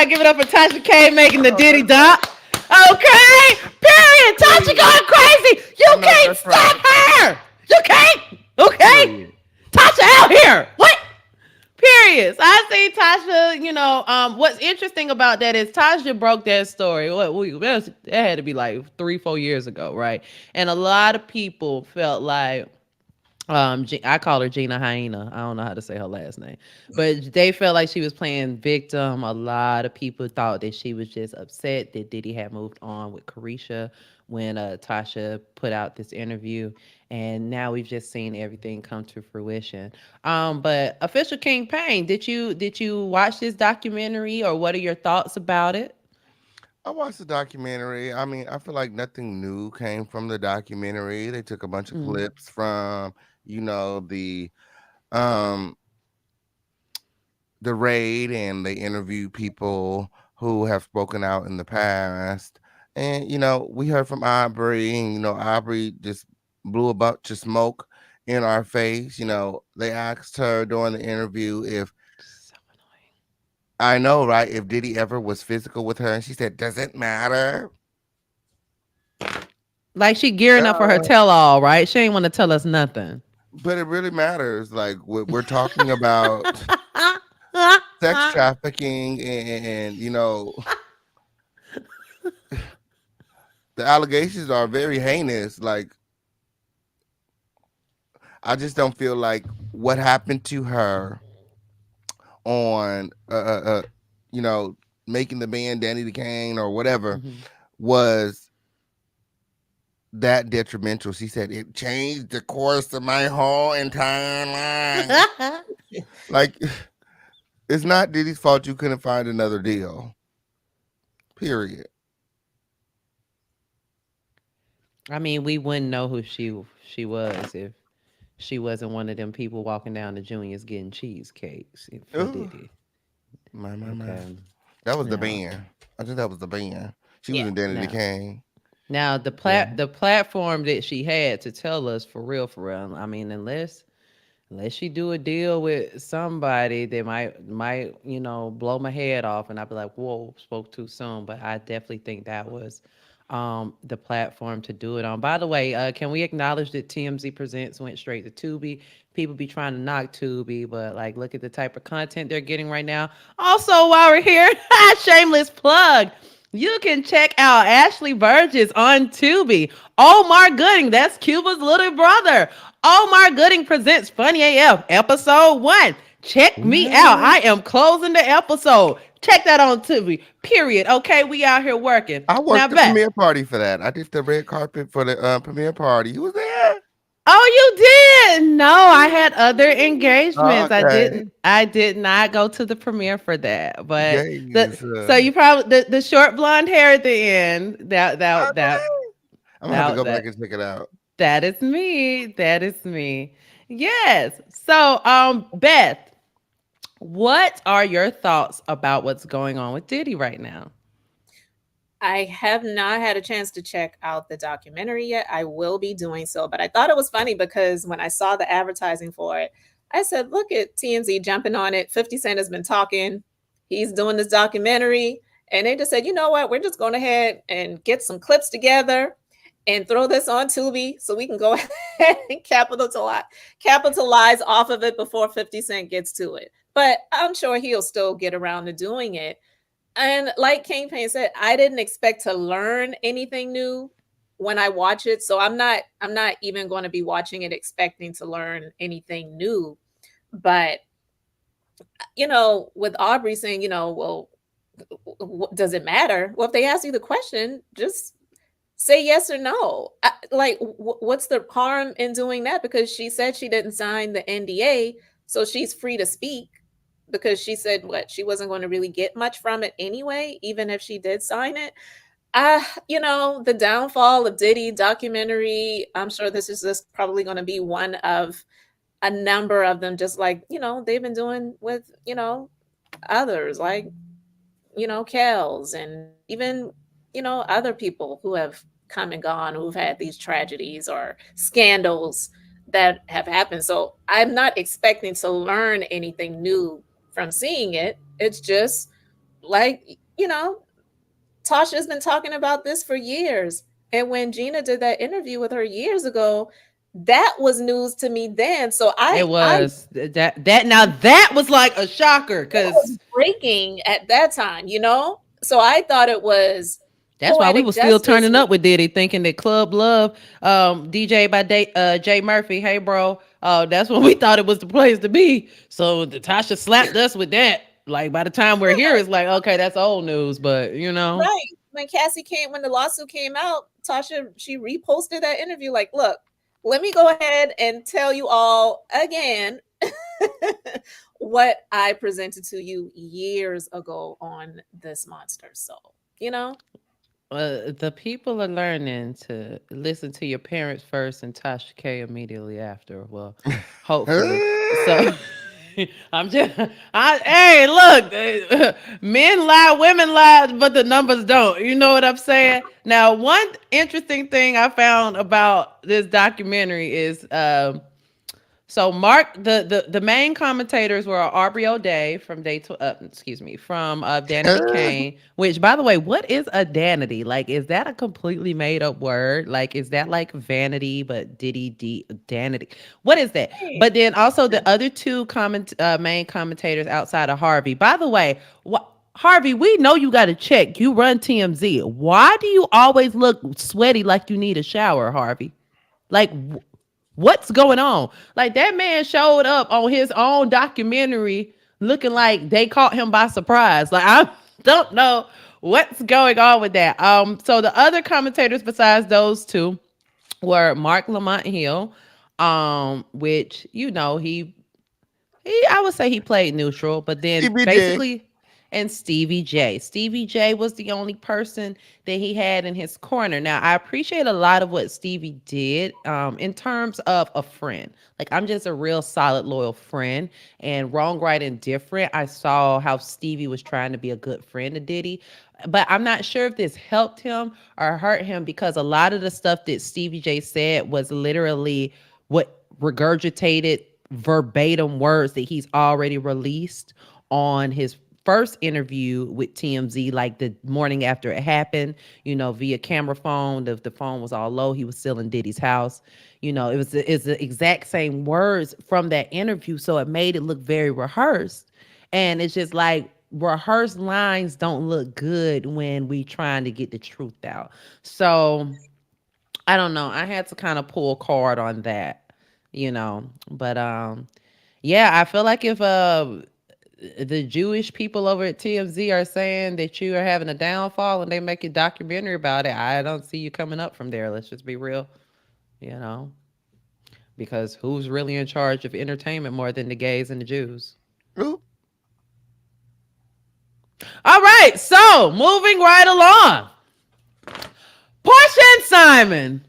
give it up for Tasha K making the Diddy doc. Okay, period. Tasha going crazy. You can't stop her. You can't. Okay, Tasha out here. What? Period. So I see Tasha, what's interesting about that is Tasha broke that story. That had to be like 3-4 years ago, right? And a lot of people felt like I call her Gina Hyena. I don't know how to say her last name, but they felt like she was playing victim. A lot of people thought that she was just upset that Diddy had moved on with Carisha when Tasha put out this interview, and now we've just seen everything come to fruition. But official King Payne, did you watch this documentary, or what are your thoughts about it? I watched the documentary. I mean, I feel like nothing new came from the documentary. They took a bunch of Mm. clips from, the um the raid, and they interviewed people who have spoken out in the past. And we heard from Aubrey, and Aubrey just blew a bunch of smoke in our face. They asked her during the interview if So annoying. I know, right? If Diddy ever was physical with her, and she said, "Does it matter?" Like she gearing up for her tell all, right? She ain't want to tell us nothing. But it really matters. Like we're talking about sex trafficking, and the allegations are very heinous. Like I just don't feel like what happened to her on you know making the band Danny the Kane or whatever Mhm. was that detrimental. She said it changed the course of my whole entire life. Like it's not Diddy's fault you couldn't find another deal. Period. I mean, we wouldn't know who she was if she wasn't one of them people walking down to Junior's getting cheesecakes for Ooh, Diddy. my. Okay. That was the Now, band. I think that was the band. She was Yeah. in Danny the now, Kane. now Yeah. the platform that she had to tell us for real, for real. I mean, unless she do a deal with somebody that might blow my head off, and I'd be like, whoa, spoke too soon. But I definitely think that was the platform to do it on. By the way, can we acknowledge that TMZ Presents went straight to Tubi? People be trying to knock Tubi, but like, look at the type of content they're getting right now. Also, while we're here, shameless plug. You can check out Ashley Burgess on Tubi. Omar Gooding, that's Cuba's little brother. Omar Gooding presents Funny AF, episode 1. Check me out. What? I am closing the episode. Check that on Tubi. Period. Okay, we out here working. I Now, worked the Beth. premiere party for that. I did the red carpet for the premiere party. You was there? Oh, you did? No, I had other Oh, engagements. I okay. didn't. I did not go to the premiere for that. But the Gays. so you probably the short blonde hair at the end. Okay. I'm gonna have to That go back that and check it out. that is me. That is me. Yes. So, Beth, what are your thoughts about what's going on with Diddy right now? I have not had a chance to check out the documentary yet. I will be doing so, but I thought it was funny because when I saw the advertising for it, I said, look at TMZ jumping on it. 50 Cent has been talking. He's doing this documentary. And they just said, you know what? We're just going ahead and get some clips together and throw this on Tubi so we can go ahead and capitalize off of it before 50 Cent gets to it. But I'm sure he'll still get around to doing it. And like King Payne said, I didn't expect to learn anything new when I watch it. So I'm not even going to be watching it expecting to learn anything new. But with Aubrey saying, well, does it matter? Well, if they ask you the question, just say yes or no. What's the harm in doing that? Because she said she didn't sign the NDA, so she's free to speak because she said what she wasn't going to really get much from it anyway, even if she did sign it. The downfall of Diddy documentary, I'm sure this is just probably going to be one of a number of them, just like, they've been doing with, others like, Kels and even, other people who have come and gone, who've had these tragedies or scandals that have happened. So I'm not expecting to learn anything new from seeing it. It's just like, Tasha's been talking about this for years. And when Gina did that interview with her years ago, that was news to me then. So It I was that now that was like a shocker was because breaking at that time. So I thought it was That's why we Poetic was still justice. turning up with Diddy, thinking that Club Love, DJ by Jay Murphy, hey bro, that's when we thought it was the place to be. So Tasha slapped us with that. Like by the time we're here, it's like okay, that's old news, but you know. Right. When the lawsuit came out, Tasha, she reposted that interview. Like, look, let me go ahead and tell you all again what I presented to you years ago on this monster. So, you know, The people are learning to listen to your parents first and Tasha K immediately after. Well, hopefully. So I'm just, hey, look, men lie, women lie, but the numbers don't. You know what I'm saying? Now, one interesting thing I found about this documentary is, so Mark, the main commentators were Aubrey O'Day from from Danity Kane. Which, by the way, what is a Danity? Like, is that a completely made up word? Like, is that like vanity but Danity? What is that? But then also the other two main commentators outside of Harvey. By the way, Harvey, we know you got to check. You run TMZ. Why do you always look sweaty like you need a shower, Harvey? Like, what's going on? Like that man showed up on his own documentary looking like they caught him by surprise. Like I don't know what's going on with that. So the other commentators besides those two were Mark Lamont Hill, which you know I would say he played neutral, but then CBJ. basically, and Stevie J. Stevie J was the only person that he had in his corner. Now, I appreciate a lot of what Stevie did in terms of a friend. Like, I'm just a real solid, loyal friend. And wrong, right, and different, I saw how Stevie was trying to be a good friend to Diddy. But I'm not sure if this helped him or hurt him because a lot of the stuff that Stevie J said was literally what regurgitated verbatim words that he's already released on his first interview with TMZ, like the morning after it happened, you know, via camera phone. The phone was all low. He was still in Diddy's house. You know, it's the exact same words from that interview. So it made it look very rehearsed. And it's just like rehearsed lines don't look good when we trying to get the truth out. So I don't know. I had to kind of pull a card on that, you know. But yeah, I feel like if the Jewish people over at TMZ are saying that you are having a downfall and they make a documentary about it, I don't see you coming up from there. Let's just be real, you know. Because who's really in charge of entertainment more than the gays and the Jews? Ooh. All right, so moving right along. Porsha and Simon.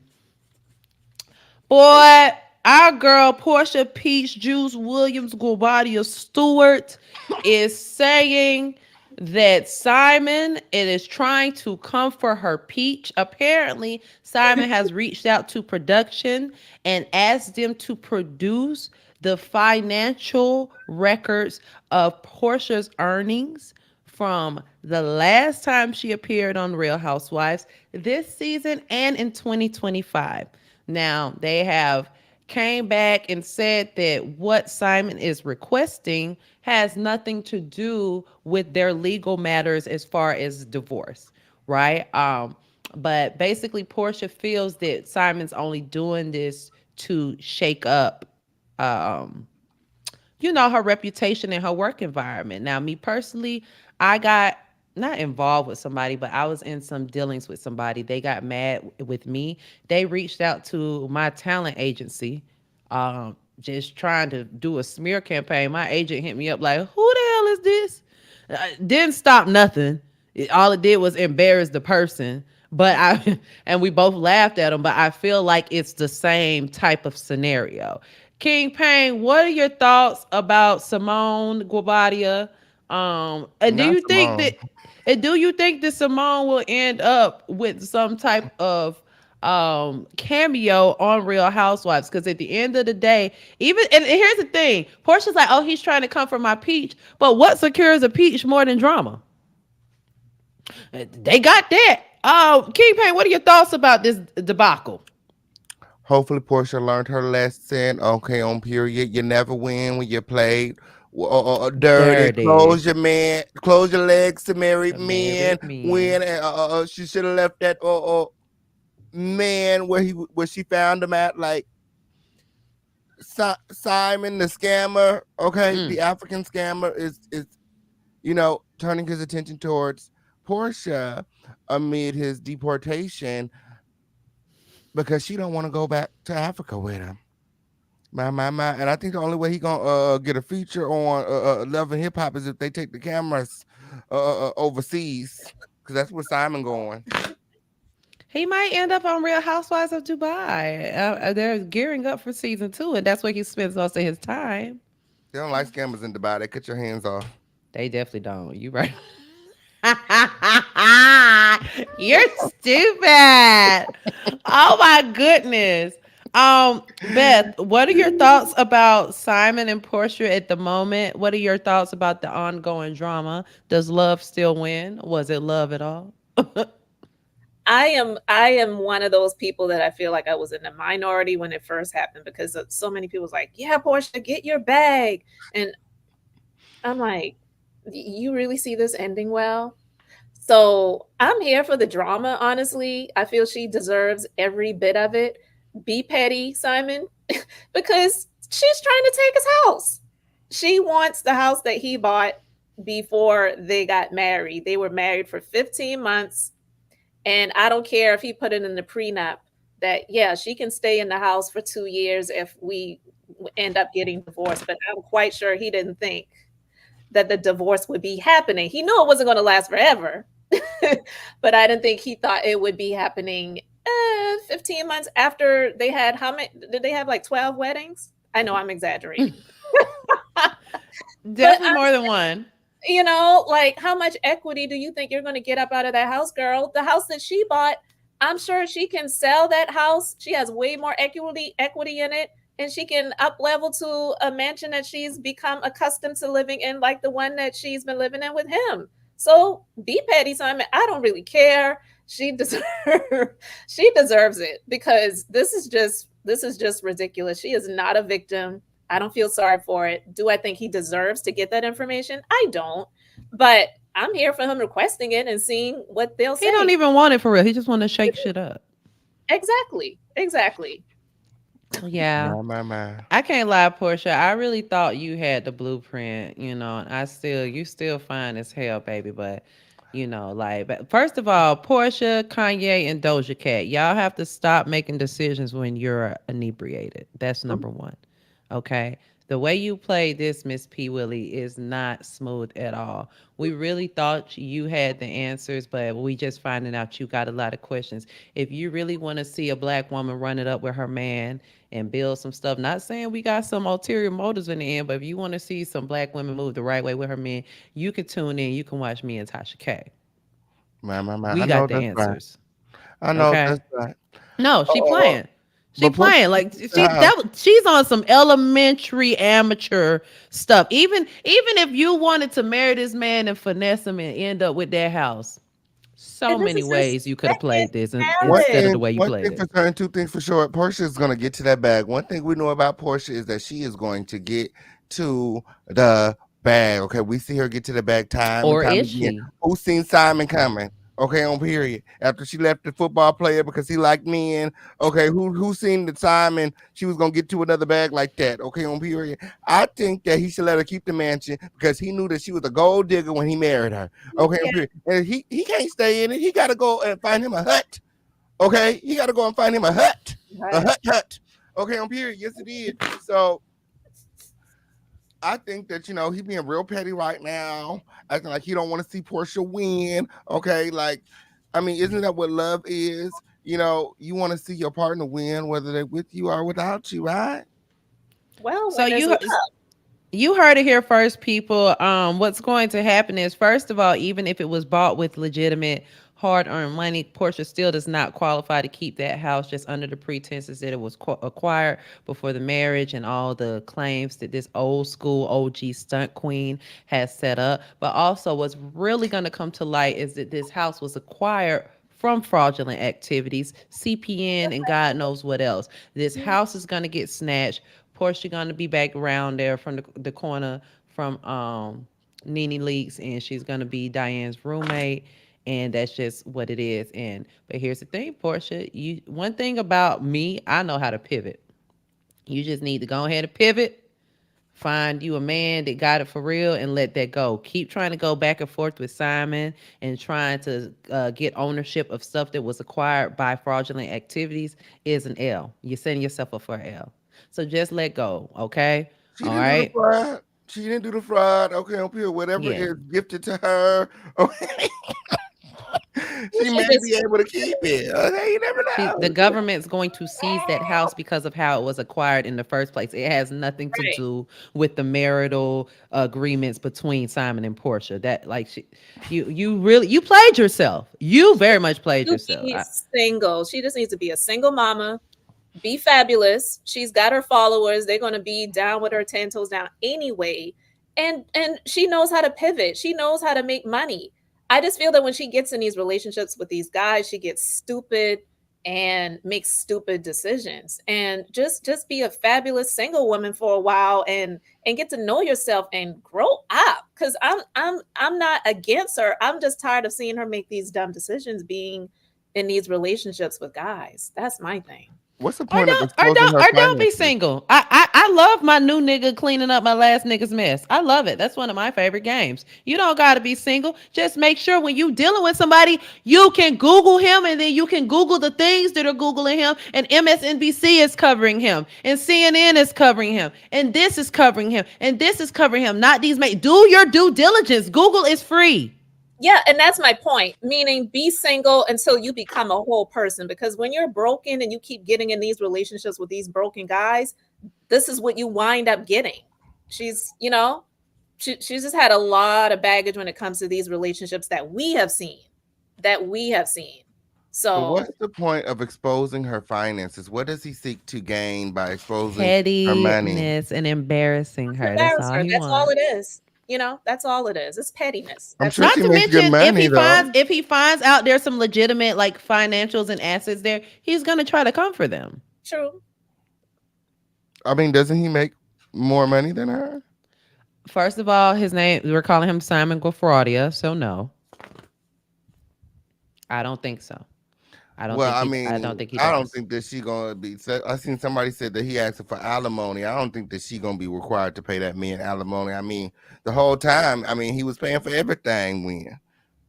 Boy, our girl Porsha Peach Juice Williams Guabadia Stewart is saying that Simon it is trying to come for her peach. Apparently, Simon has reached out to production and asked them to produce the financial records of Porsha's earnings from the last time she appeared on Real Housewives this season and in 2025. Now, they have came back and said that what Simon is requesting has nothing to do with their legal matters as far as divorce, right? But basically Porsha feels that Simon's only doing this to shake up you know, her reputation and her work environment. Now, me personally, I got not involved with somebody, but I was in some dealings with somebody. They got mad with me. They reached out to my talent agency, just trying to do a smear campaign. My agent hit me up like, who the hell is this? Didn't stop nothing. All it did was embarrass the person. But and we both laughed at him, but I feel like it's the same type of scenario. King Payne, what are your thoughts about Simone Guobadia? And Not Simone. do you think that Simone will end up with some type of cameo on Real Housewives? Because at the end of the day, and here's the thing, Portia's like, oh, he's trying to come for my peach, but what secures a peach more than drama? They got that. King Payne, what are your thoughts about this debacle? Hopefully, Portia learned her lesson. Okay, on period. You never win when you played Dirty. Dirty. Close your legs to married To men. married men. When she should have left that man where she found him at, like Simon the scammer. Okay, Mm. the African scammer is turning his attention towards Portia amid his deportation because she don't want to go back to Africa with him. My, and I think the only way he gonna get a feature on Love and Hip Hop is if they take the cameras overseas, because that's where Simon going. He might end up on Real Housewives of Dubai. They're gearing up for season 2, and that's where he spends most of his time. They don't like scammers in Dubai. They cut your hands off. They definitely don't. You right. You're stupid. Oh my goodness. Beth, what are your thoughts about Simon and Portia at the moment? What are your thoughts about the ongoing drama? Does love still win? Was it love at all? I am one of those people that I feel like I was in the minority when it first happened, because so many people was like, "Yeah, Portia, get your bag," and I'm like, "You really see this ending well?" So I'm here for the drama. Honestly, I feel she deserves every bit of it. Be petty, Simon, because she's trying to take his house. She wants the house that he bought before they got married. They were married for 15 months. And I don't care if he put it in the prenup that, yeah, she can stay in the house for 2 years if we end up getting divorced. But I'm quite sure he didn't think that the divorce would be happening. He knew it wasn't going to last forever. But I didn't think he thought it would be happening 15 months after they had, how many, did they have like 12 weddings? I know I'm exaggerating. Definitely more than one. Like, how much equity do you think you're going to get up out of that house, girl? The house that she bought, I'm sure she can sell that house. She has way more equity in it, and she can up level to a mansion that she's become accustomed to living in, like the one that she's been living in with him. So be petty, Simon. I don't really care. She deserves she deserves it, because this is just ridiculous. She is not a victim. I don't feel sorry for it. Do I think he deserves to get that information? I don't. But I'm here for him requesting it and seeing what they'll say. He don't even want it for real. He just want to shake shit up. Exactly. Yeah. My. I can't lie, Portia. I really thought you had the blueprint, and you still fine as hell, baby. But, but first of all, Portia, Kanye, and Doja Cat, y'all have to stop making decisions when you're inebriated. That's number one. Okay. The way you play this, Miss P. Willie, is not smooth at all. We really thought you had the answers, but we just finding out you got a lot of questions. If you really want to see a black woman run it up with her man and build some stuff, not saying we got some ulterior motives in the end, but if you want to see some black women move the right way with her men, you can tune in. You can watch me and Tasha K. My. We I got know the that's right. answers. I know Okay. that's right. No, she Oh, playing. She but Portia, playing like she's on some elementary amateur stuff. Even if you wanted to marry this man and finesse him and end up with that house, so And this many is his ways you could have played this one instead of marriage. the way you one played thing it. for certain, two things for sure. Portia is gonna get to that bag. One thing we know about Portia is that she is going to get to the bag. Okay, we see her get to the bag time and Or time is again. she? Who's seen Simon coming? Okay, on period. After she left the football player because he liked men. Okay, who seen the Simon she was gonna get to another bag like that? Okay, on period. I think that he should let her keep the mansion because he knew that she was a gold digger when he married her. Okay, on Yeah, period. And he can't stay in it. He got to go and find him a hut. Okay, he got to go and find him a hut. A right. hut. Okay, on period. Yes, it is. So I think that he being real petty right now, acting like he don't want to see Portia win. Okay, like, I mean, isn't that what love is? You want to see your partner win, whether they're with you or without you, right? Well, So when there's love, you heard it here first, people. What's going to happen is, first of all, even if it was bought with legitimate hard-earned money, Portia still does not qualify to keep that house just under the pretenses that it was acquired before the marriage and all the claims that this old school OG stunt queen has set up. But also, what's really going to come to light is that this house was acquired from fraudulent activities, CPN, and God knows what else. This house is going to get snatched. Portia going to be back around there from the corner from Nene Leakes, and she's gonna be Diane's roommate, and that's just what it is. And but here's the thing, Portia, you one thing about me, I know how to pivot. You just need to go ahead and pivot. Find you a man that got it for real and let that go. Keep trying to go back and forth with Simon and trying to get ownership of stuff that was acquired by fraudulent activities is an L. You're setting yourself up for an L. So just let go, okay? She All didn't do the right? fraud. She didn't do the fraud. Okay, up here, whatever Yeah. is gifted to her. Okay. She She may just be able to keep it. Okay, you never The know. government's going to seize that house because of how it was acquired in the first place. It has nothing to right. do with the marital agreements between Simon and Portia. That like you really you played yourself. You very much played To yourself. be single. She just needs to be a single mama, be fabulous. She's got her followers. They're gonna be down with her 10 toes down anyway. And she knows how to pivot. She knows how to make money. I just feel that when she gets in these relationships with these guys, she gets stupid and makes stupid decisions. And just be a fabulous single woman for a while and get to know yourself and grow up. Cause I'm not against her. I'm just tired of seeing her make these dumb decisions being in these relationships with guys. That's my thing. What's the Or point of don't or exposing don't her or don't be finances? single. I love my new nigga cleaning up my last nigga's mess. I love it. That's one of my favorite games. You don't gotta be single. Just make sure when you dealing with somebody, you can Google him and then you can Google the things that are Googling him. And MSNBC is covering him. And CNN is covering him. And this is covering him. And this is covering him. Not these do your due diligence. Google is free. Yeah, and that's my point. Meaning be single until you become a whole person. Because when you're broken and you keep getting in these relationships with these broken guys, this is what you wind up getting. She's, she's just had a lot of baggage when it comes to these relationships that we have seen. That we have seen. But So what's the point of exposing her finances? What does he seek to gain by exposing her money? Pettiness and embarrassing her. That's embarrass all her. he That's all wants. it is. That's all it is. It's pettiness. I'm That's sure it. Not she to makes good mention, money though. if he finds out there's some legitimate like financials and assets there, he's gonna try to come for them. True. I mean, doesn't he make more money than her? First of all, his name we're calling him Simon Guafradia, so no, I don't think so. Well, I I don't mean, think he I don't does. think that she gonna be. I seen somebody said that he asked for alimony. I don't think that she gonna be required to pay that man alimony. I mean, the whole time, I mean, he was paying for everything. When,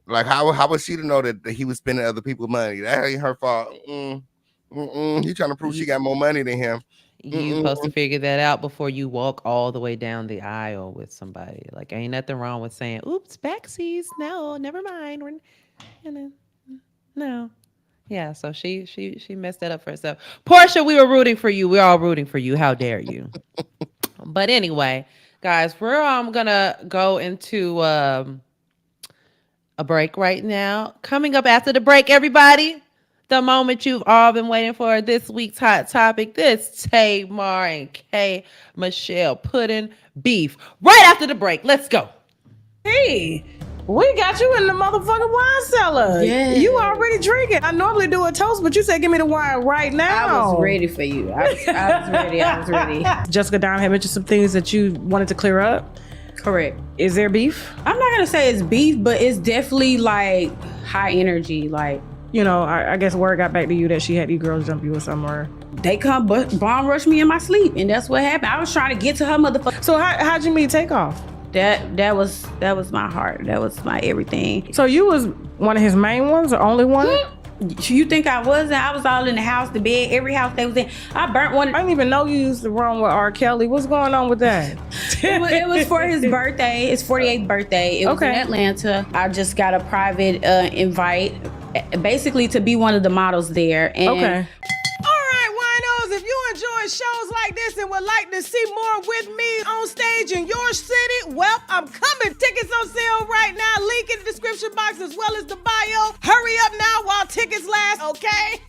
like, how was she to know that he was spending other people's money? That ain't her fault. He trying to prove she You got more money than him. you supposed to figure that out before you walk all the way down the aisle with somebody. Like, ain't nothing wrong with saying, "Oops, backsies." No, never mind. You know, no. Yeah, so she messed that up for herself. Portia, we were rooting for you. We're all rooting for you. How dare you? But anyway, guys, we're gonna go into a break right now. Coming up after the break, everybody, the moment you've all been waiting for, this week's hot topic, this Tamar and K Michelle pudding beef. Right after the break. Let's go. Hey, we got you in the motherfucking wine cellar. Yeah. You already drinking. I normally do a toast, but you said give me the wine right now. I was ready for you. I was ready. I was ready. Jessica Dime had mentioned some things that you wanted to clear up. Correct. Is there beef? I'm not gonna say it's beef, but it's definitely like high energy. Like I guess word got back to you that she had these girls jump you or somewhere. they come bomb rush me in my sleep, and that's what happened. I was trying to get to her motherfucker. So how'd you meet Takeoff? That was my heart. That was my everything. So you was one of his main ones or only one? You think I wasn't? I was all in the house, the bed, every house they was in. I burnt one. I didn't even know you used to run with R. Kelly. What's going on with that? It was for his birthday. His 48th birthday. It was in Atlanta. I just got a private invite, basically to be one of the models there. And Okay. All right, winos, if you enjoy shows like this and would like to see more with me on stage in your city, well, I'm coming. Tickets on sale right now. Link in the description box as well as the bio. Hurry up now while tickets last, okay?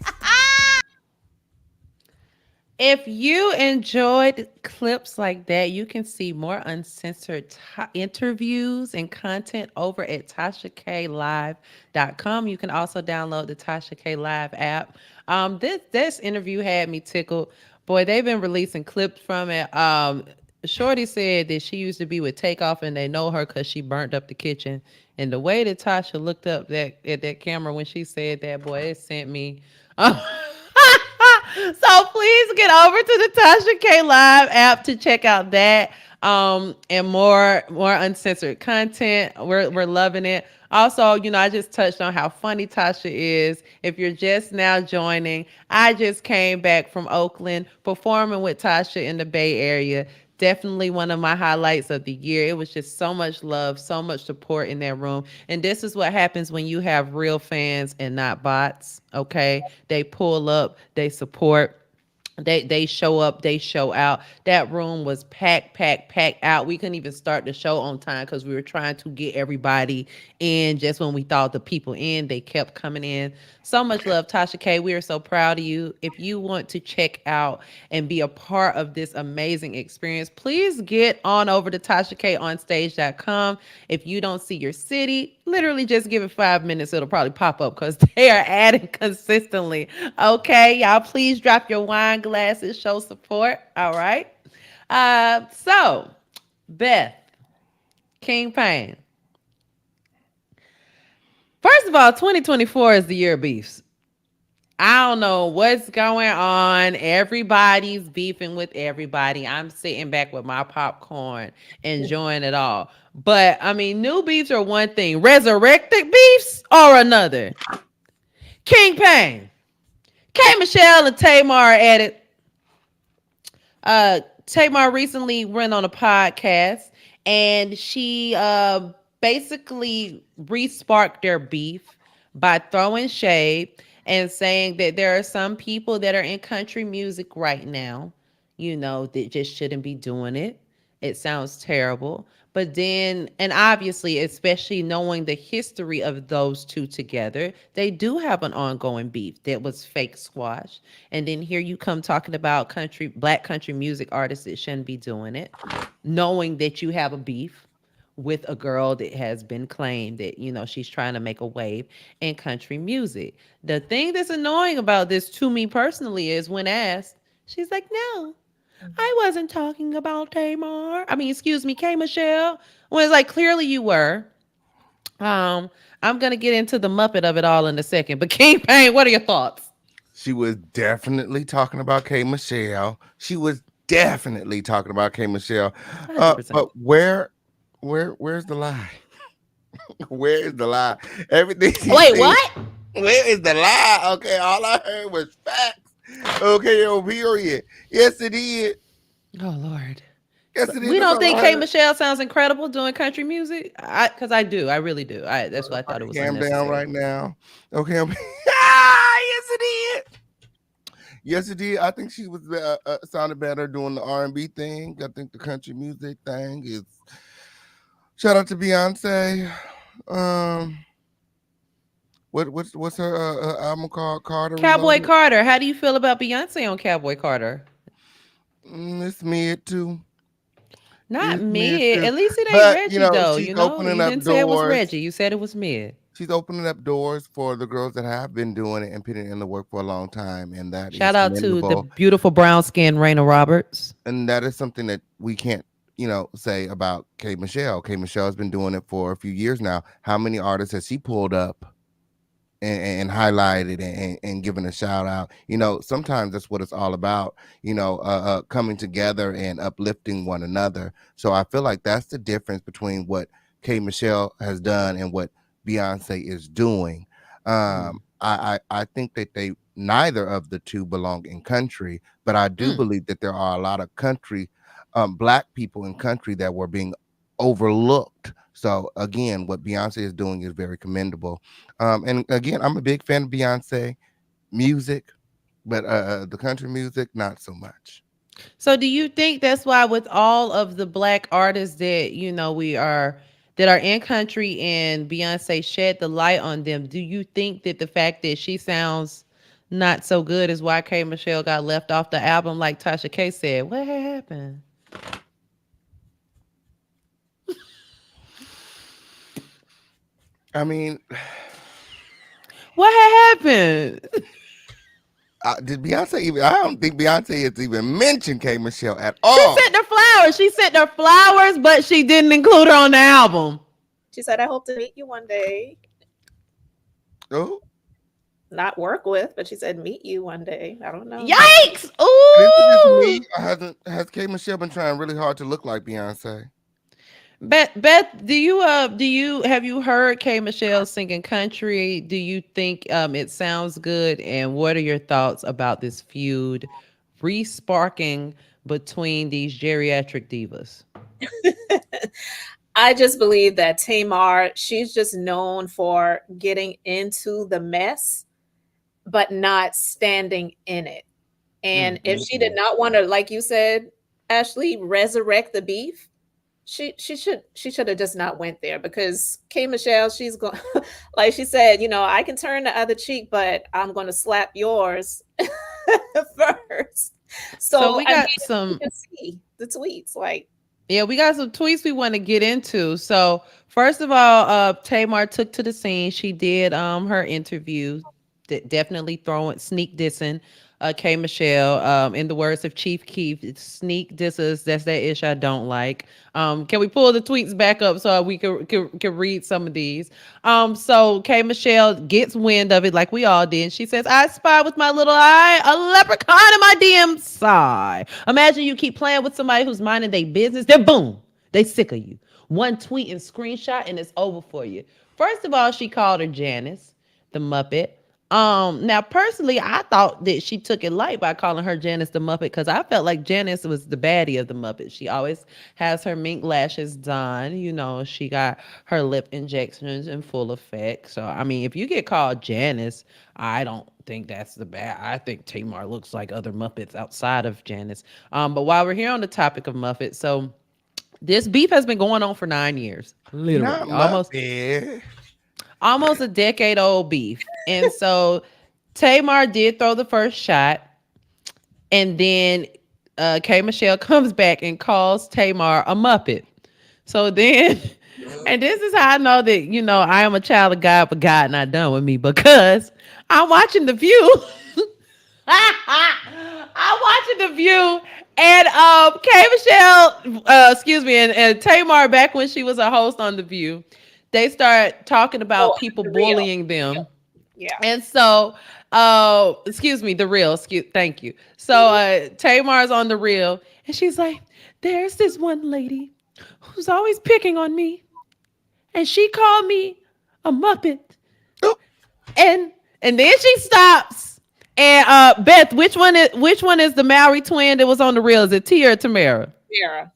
If you enjoyed clips like that, you can see more uncensored interviews and content over at tashaklive.com. You can also download the Tasha K Live app. This interview had me tickled. Boy, they've been releasing clips from it. Shorty said that she used to be with Takeoff and they know her because she burnt up the kitchen. And the way that Tasha looked up that at that camera when she said that, boy, it sent me. So please get over to the Tasha K Live app to check out that and more uncensored content. We're loving it. Also, I just touched on how funny Tasha is. If you're just now joining, I just came back from Oakland performing with Tasha in the Bay Area. Definitely one of my highlights of the year. It was just so much love, so much support in that room. And this is what happens when you have real fans and not bots. Okay. They pull up, they support. They show up, they show out. That room was packed out. We couldn't even start the show on time because we were trying to get everybody in. Just when we thought the people in, they kept coming in. So much love, Tasha K. We are so proud of you. If you want to check out and be a part of this amazing experience, please get on over to TashaKOnStage.com. If you don't see your city, literally just give it 5 minutes. It'll probably pop up because they are adding consistently. Okay, y'all, please drop your wine glasses, show support. All right. So Beth, King Payne. First of all, 2024 is the year of beefs. I don't know what's going on. Everybody's beefing with everybody. I'm sitting back with my popcorn, enjoying it all. But I mean, new beefs are one thing. Resurrected beefs are another. King Payne. K Michelle and Tamar are at it. Tamar recently went on a podcast and she basically re-sparked their beef by throwing shade and saying that there are some people that are in country music right now, that just shouldn't be doing it. It sounds terrible. But then, and obviously, especially knowing the history of those two together, they do have an ongoing beef that was fake squash. And then here you come talking about black country music artists that shouldn't be doing it, knowing that you have a beef with a girl that has been claimed that, she's trying to make a wave in country music. The thing that's annoying about this to me personally is when asked, she's like, no, I wasn't talking about Tamar. I mean, excuse me, K Michelle. Well, it's like clearly you were. I'm gonna get into the Muppet of it all in a second. But King Payne, what are your thoughts? She was definitely talking about K Michelle. She was definitely talking about K Michelle. 100%. But where's the lie? Where is the lie? Everything she Wait, said, what? where is the lie? Okay, all I heard was facts. Okay, period. Yes, it is. Oh Lord. Yes, it is. We That's don't all think I K heard. Michelle sounds incredible doing country music. Because I do. I really do. That's why I thought it was Calm unnecessary. down right now. Okay. Yes, it is. Yes, it did. I think she was sounded better doing the R&B thing. I think the country music thing is. Shout out to Beyonce. What's her album called? Carter Cowboy Reloaded. Carter. How do you feel about Beyonce on Cowboy Carter? It's mid too. Not It's mid mid. too. At least it ain't But Reggie though. she's You opening up didn't say it was doors. Reggie. You said it was mid. She's opening up doors for the girls that have been doing it and putting in the work for a long time, and that Shout is out to the commendable. beautiful brown skinned Raina Roberts. And that is something that we can't, say about K Michelle. K Michelle has been doing it for a few years now. How many artists has she pulled up and highlighted and given a shout out? Sometimes that's what it's all about, coming together and uplifting one another. So I feel like that's the difference between what K Michelle has done and what Beyonce is doing. I think that they neither of the two belong in country, but I do believe that there are a lot of country black people in country that were being overlooked. So again, what Beyonce is doing is very commendable. And again, I'm a big fan of Beyonce music, but the country music, not so much. So do you think that's why with all of the black artists that that are in country and Beyonce shed the light on them, do you think that the fact that she sounds not so good is why K Michelle got left off the album like Tasha K said? What had happened? I mean, What had happened? Did Beyonce even? I don't think Beyonce has even mentioned K Michelle at She all. sent her flowers. She sent her flowers, but she didn't include her on the album. She said, "I hope to meet you one day." Oh, Not work with, but she said, "Meet you one day." I don't know. Yikes! is it just Ooh. me? Or has K Michelle been trying really hard to look like Beyonce? Beth, do you have you heard K Michelle singing country? Do you think it sounds good? And what are your thoughts about this feud re-sparking between these geriatric divas? I just believe that Tamar, she's just known for getting into the mess, but not standing in it. And if she did not want to, like you said, Ashley, resurrect the beef, she should have just not went there, because K Michelle, she's going like she said, I can turn the other cheek, but I'm going to slap yours first. So we I got mean, you some can see the tweets, like, Yeah, we got some tweets we want to get into. So first of all, Tamar took to the scene. She did her interview, definitely throwing sneak dissing K Michelle. In the words of Chief Keef, it's sneak disses. That's that ish I don't like. Can we pull the tweets back up so we can read some of these? So K Michelle gets wind of it like we all did. She says, "I spy with my little eye a leprechaun in my DM." Sigh. Imagine you keep playing with somebody who's minding their business. Then boom, they sick of you. One tweet and screenshot and it's over for you. First of all, she called her Janice, the Muppet. Now personally, I thought that she took it light by calling her Janice the Muppet, because I felt like Janice was the baddie of the Muppet. She always has her mink lashes done. She got her lip injections in full effect. So I mean, if you get called Janice, I don't think that's the bad. I think Tamar looks like other Muppets outside of Janice. But while we're here on the topic of Muppets, so this beef has been going on for 9 years, Not literally Muppet. almost a decade old beef. And so Tamar did throw the first shot, and then K Michelle comes back and calls Tamar a Muppet. So then, and this is how I know that, I am a child of God, but God not done with me, because I'm watching The View. I'm watching The View, and K Michelle, excuse me, and Tamar, back when she was a host on The View, they start talking about people The Real. bullying them. Yeah. And so, excuse me, The Real, thank you. So Tamar's on The Real, and she's like, "There's this one lady who's always picking on me, and she called me a Muppet." And then she stops. And Beth, which one is the Maori twin that was on The Real? Is it Tia or Tamara? Sarah.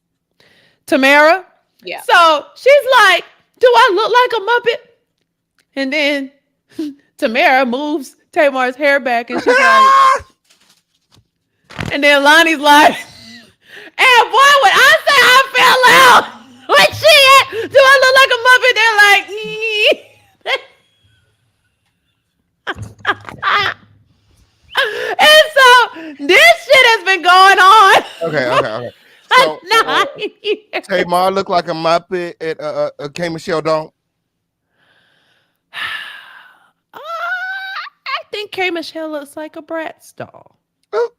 Tamara? Yeah. So she's like, "Do I look like a Muppet?" And then Tamara moves Tamar's hair back, and she's like, and then Lonnie's like, "And boy, when I say I fell out, when she do I look like a Muppet?" They're like, and so this shit has been going on. Okay. So Tamar look like a Muppet at K Michelle don't. I think K Michelle looks like a Bratz doll. Oh.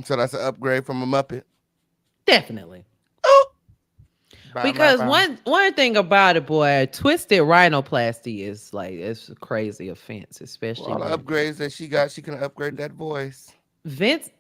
So that's an upgrade from a Muppet. Definitely. Oh. Because one thing about it, boy, twisted rhinoplasty is like, it's a crazy offense, especially All the when upgrades that she got, she can upgrade that voice. Vincent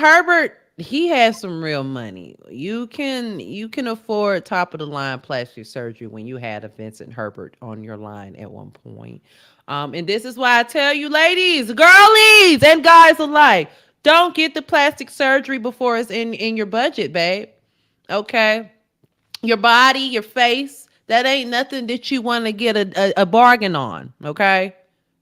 Herbert, he has some real money. You can afford top of the line plastic surgery when you had a Vincent Herbert on your line at one point. And this is why I tell you, ladies, girlies, and guys alike, don't get the plastic surgery before it's in your budget, babe. Okay? Your body, your face, that ain't nothing that you want to get a bargain on. Okay?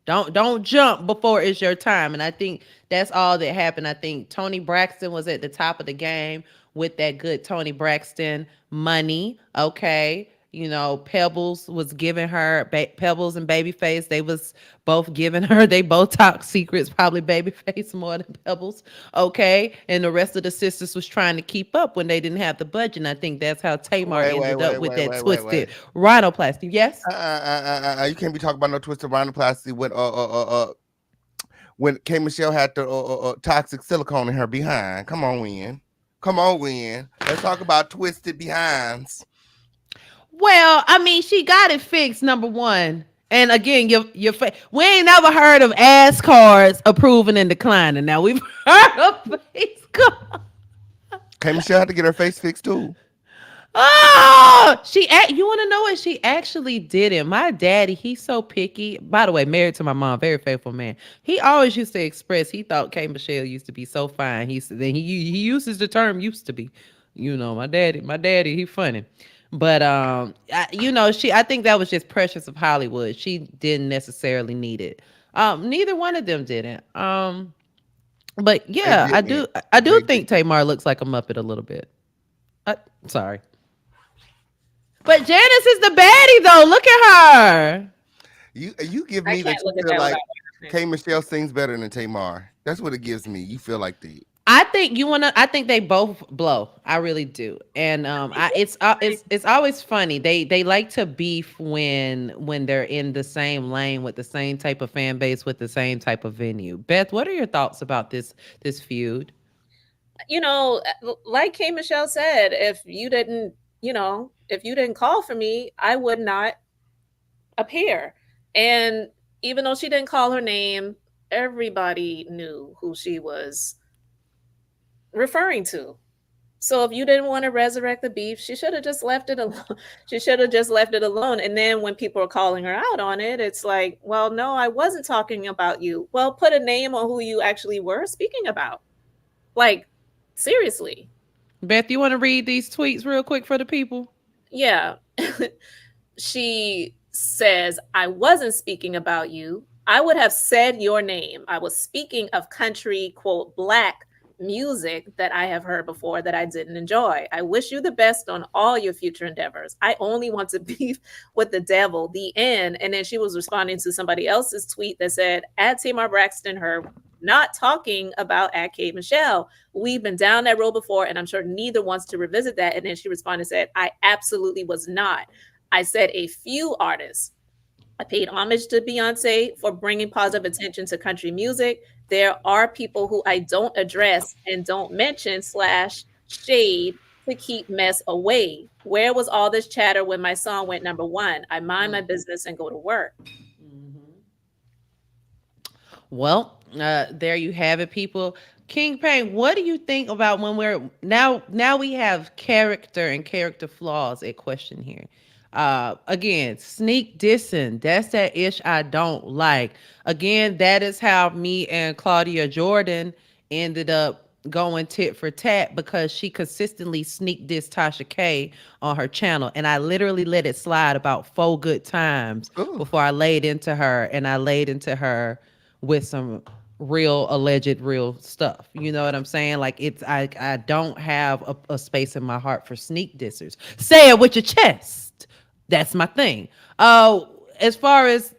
Don't jump before it's your time. And I think that's all that happened. I think Tony Braxton was at the top of the game with that good Tony Braxton money. Okay. Pebbles was giving her Pebbles and Babyface. They was both giving her. They both talked secrets. Probably Babyface more than Pebbles. Okay, and the rest of the sisters was trying to keep up when they didn't have the budget. And I think that's how Tamar Wait, wait, ended up wait, with wait, that wait, wait, twisted wait. rhinoplasty. Yes. You can't be talking about no twisted rhinoplasty when K Michelle had the toxic silicone in her behind. Come on, Win. Come on, Win. Let's talk about twisted behinds. Well, I mean, she got it fixed. Number one. And again, we ain't never heard of ass cards approving and declining. Now we've heard of face cards. K Michelle had to get her face fixed too. Oh, you want to know what she actually did? It. My daddy, he's so picky. By the way, married to my mom, very faithful man. He always used to express he thought K Michelle used to be so fine. He uses the term used to be. My daddy, he funny. But I think that was just precious of Hollywood. She didn't necessarily need it. Neither one of them didn't. But They yeah, I do didn't. I do They think didn't. Tamar looks like a Muppet a little bit. Sorry. But Janice is the baddie, though. Look at her. You give I me that can't you look at feel that like without laughing. K Michelle sings better than Tamar. That's what it gives me. You feel like that. I think you wanna. I think they both blow. I really do. And it's always funny. They like to beef when they're in the same lane with the same type of fan base with the same type of venue. Beth, what are your thoughts about this feud? Like K Michelle said, if you didn't call for me, I would not appear. And even though she didn't call her name, everybody knew who she was referring to. So if you didn't want to resurrect the beef, she should have just left it alone. She should have just left it alone. And then when people are calling her out on it, it's like, well, no, I wasn't talking about you. Well, put a name on who you actually were speaking about. Like, seriously. Beth, you want to read these tweets real quick for the people? Yeah. She says, I wasn't speaking about you. I would have said your name. I was speaking of country, quote, black music that I have heard before that I didn't enjoy. I wish you the best on all your future endeavors. I only want to beef with the devil, the end. And then she was responding to somebody else's tweet that said, at Tamar Braxton, her not talking about at Kate Michelle. We've been down that road before, and I'm sure neither wants to revisit that. And then she responded and said, I absolutely was not. I said a few artists. I paid homage to Beyonce for bringing positive attention to country music. There are people who I don't address and don't mention slash shade to keep mess away. Where was all this chatter when my song went number one? I mind my business and go to work. Well, there you have it, people. King Payne, what do you think about when we're now we have character and character flaws at question here. Again, sneak dissing. That's that ish I don't like. Again, that is how me and Claudia Jordan ended up going tit for tat because she consistently sneak dissed Tasha K on her channel. And I literally let it slide about 4 good times Ooh. before I laid into her, and I laid into her with some real alleged real stuff. You know what I'm saying? Like I don't have a space in my heart for sneak dissers. Say it with your chest. That's my thing. As far as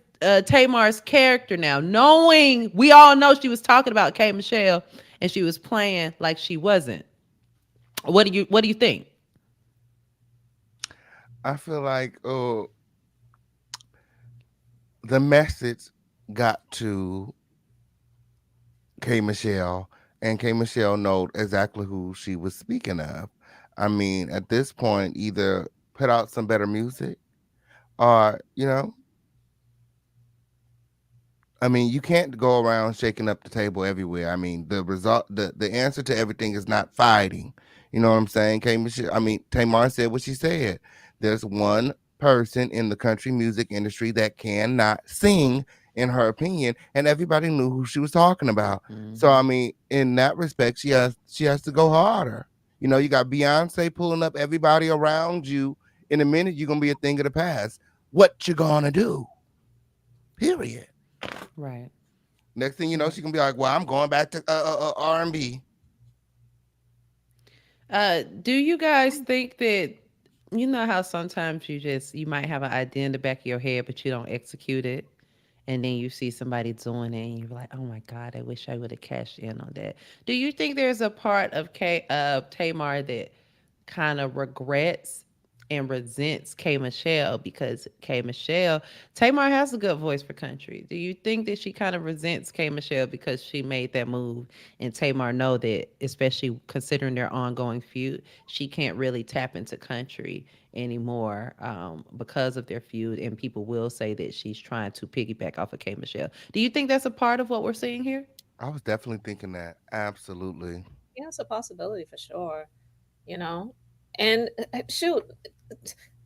Tamar's character now, knowing we all know she was talking about K Michelle and she was playing like she wasn't. What do you think? I feel like the message got to K Michelle, and K Michelle know exactly who she was speaking of. I mean, at this point, either put out some better music, or I mean, you can't go around shaking up the table everywhere. I mean, the answer to everything is not fighting. You know what I'm saying? Tamar said what she said. There's one person in the country music industry that cannot sing, in her opinion, and everybody knew who she was talking about. So I mean, in that respect, she has to go harder. You got Beyonce pulling up everybody around you. In a minute, you're gonna be a thing of the past. What you gonna do? Period. Right. Next thing you know, she gonna be like, "Well, I'm going back to R&B." Do you guys think that You know how sometimes you might have an idea in the back of your head, but you don't execute it, and then you see somebody doing it, and you're like, "Oh my God, I wish I would have cashed in on that." Do you think there's a part of Tamar that kind of regrets and resents K Michelle because K Michelle Tamar has a good voice for country. Do you think that she kind of resents K Michelle because she made that move and Tamar know that, especially considering their ongoing feud, she can't really tap into country anymore because of their feud, and people will say that she's trying to piggyback off of K Michelle. Do you think that's a part of what we're seeing here? I was definitely thinking that. Absolutely. Yeah, it's a possibility for sure. You know, and shoot,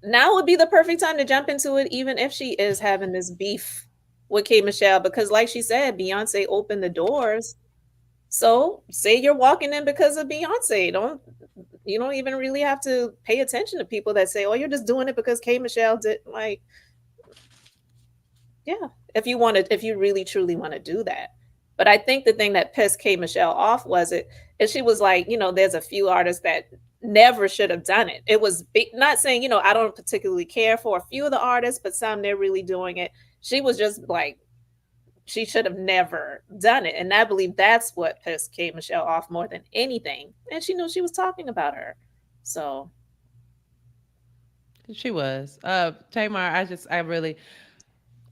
now would be the perfect time to jump into it, even if she is having this beef with K Michelle, because like she said, Beyonce opened the doors. So say you're walking in because of Beyonce. You don't even really have to pay attention to people that say, "Oh, you're just doing it because K Michelle did." Like, yeah, if you really truly want to do that. But I think the thing that pissed K Michelle off was it, is she was like, there's a few artists that never should have done it. It was not saying, I don't particularly care for a few of the artists, but some they're really doing it. She was just like, she should have never done it. And I believe that's what pissed K Michelle off more than anything. And she knew she was talking about her. So She was. Tamar,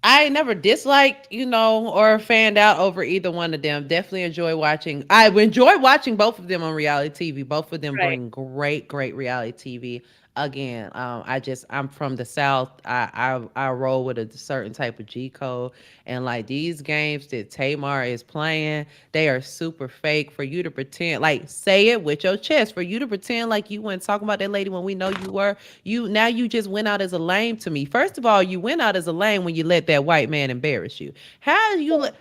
I never disliked, or fanned out over either one of them. Definitely enjoy watching. I enjoy watching both of them on reality TV. Both of them right. bring great, great reality TV. Again, I'm from the South. I roll with a certain type of G code, and like these games that Tamar is playing, they are super fake for you to pretend like say it with your chest for you to pretend like you weren't talking about that lady when we know you were. You just went out as a lame to me. First of all, you went out as a lame when you let that white man embarrass you. How you let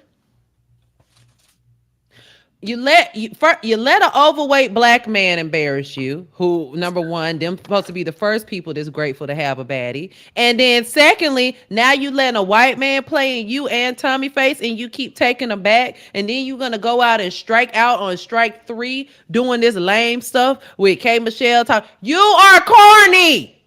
you let an overweight black man embarrass you, who number one, them supposed to be the first people that's grateful to have a baddie, and then secondly, now you letting a white man playing you and Tommy Face, and you keep taking them back, and then you gonna go out and strike out on strike 3 doing this lame stuff with K Michelle talk. You are corny,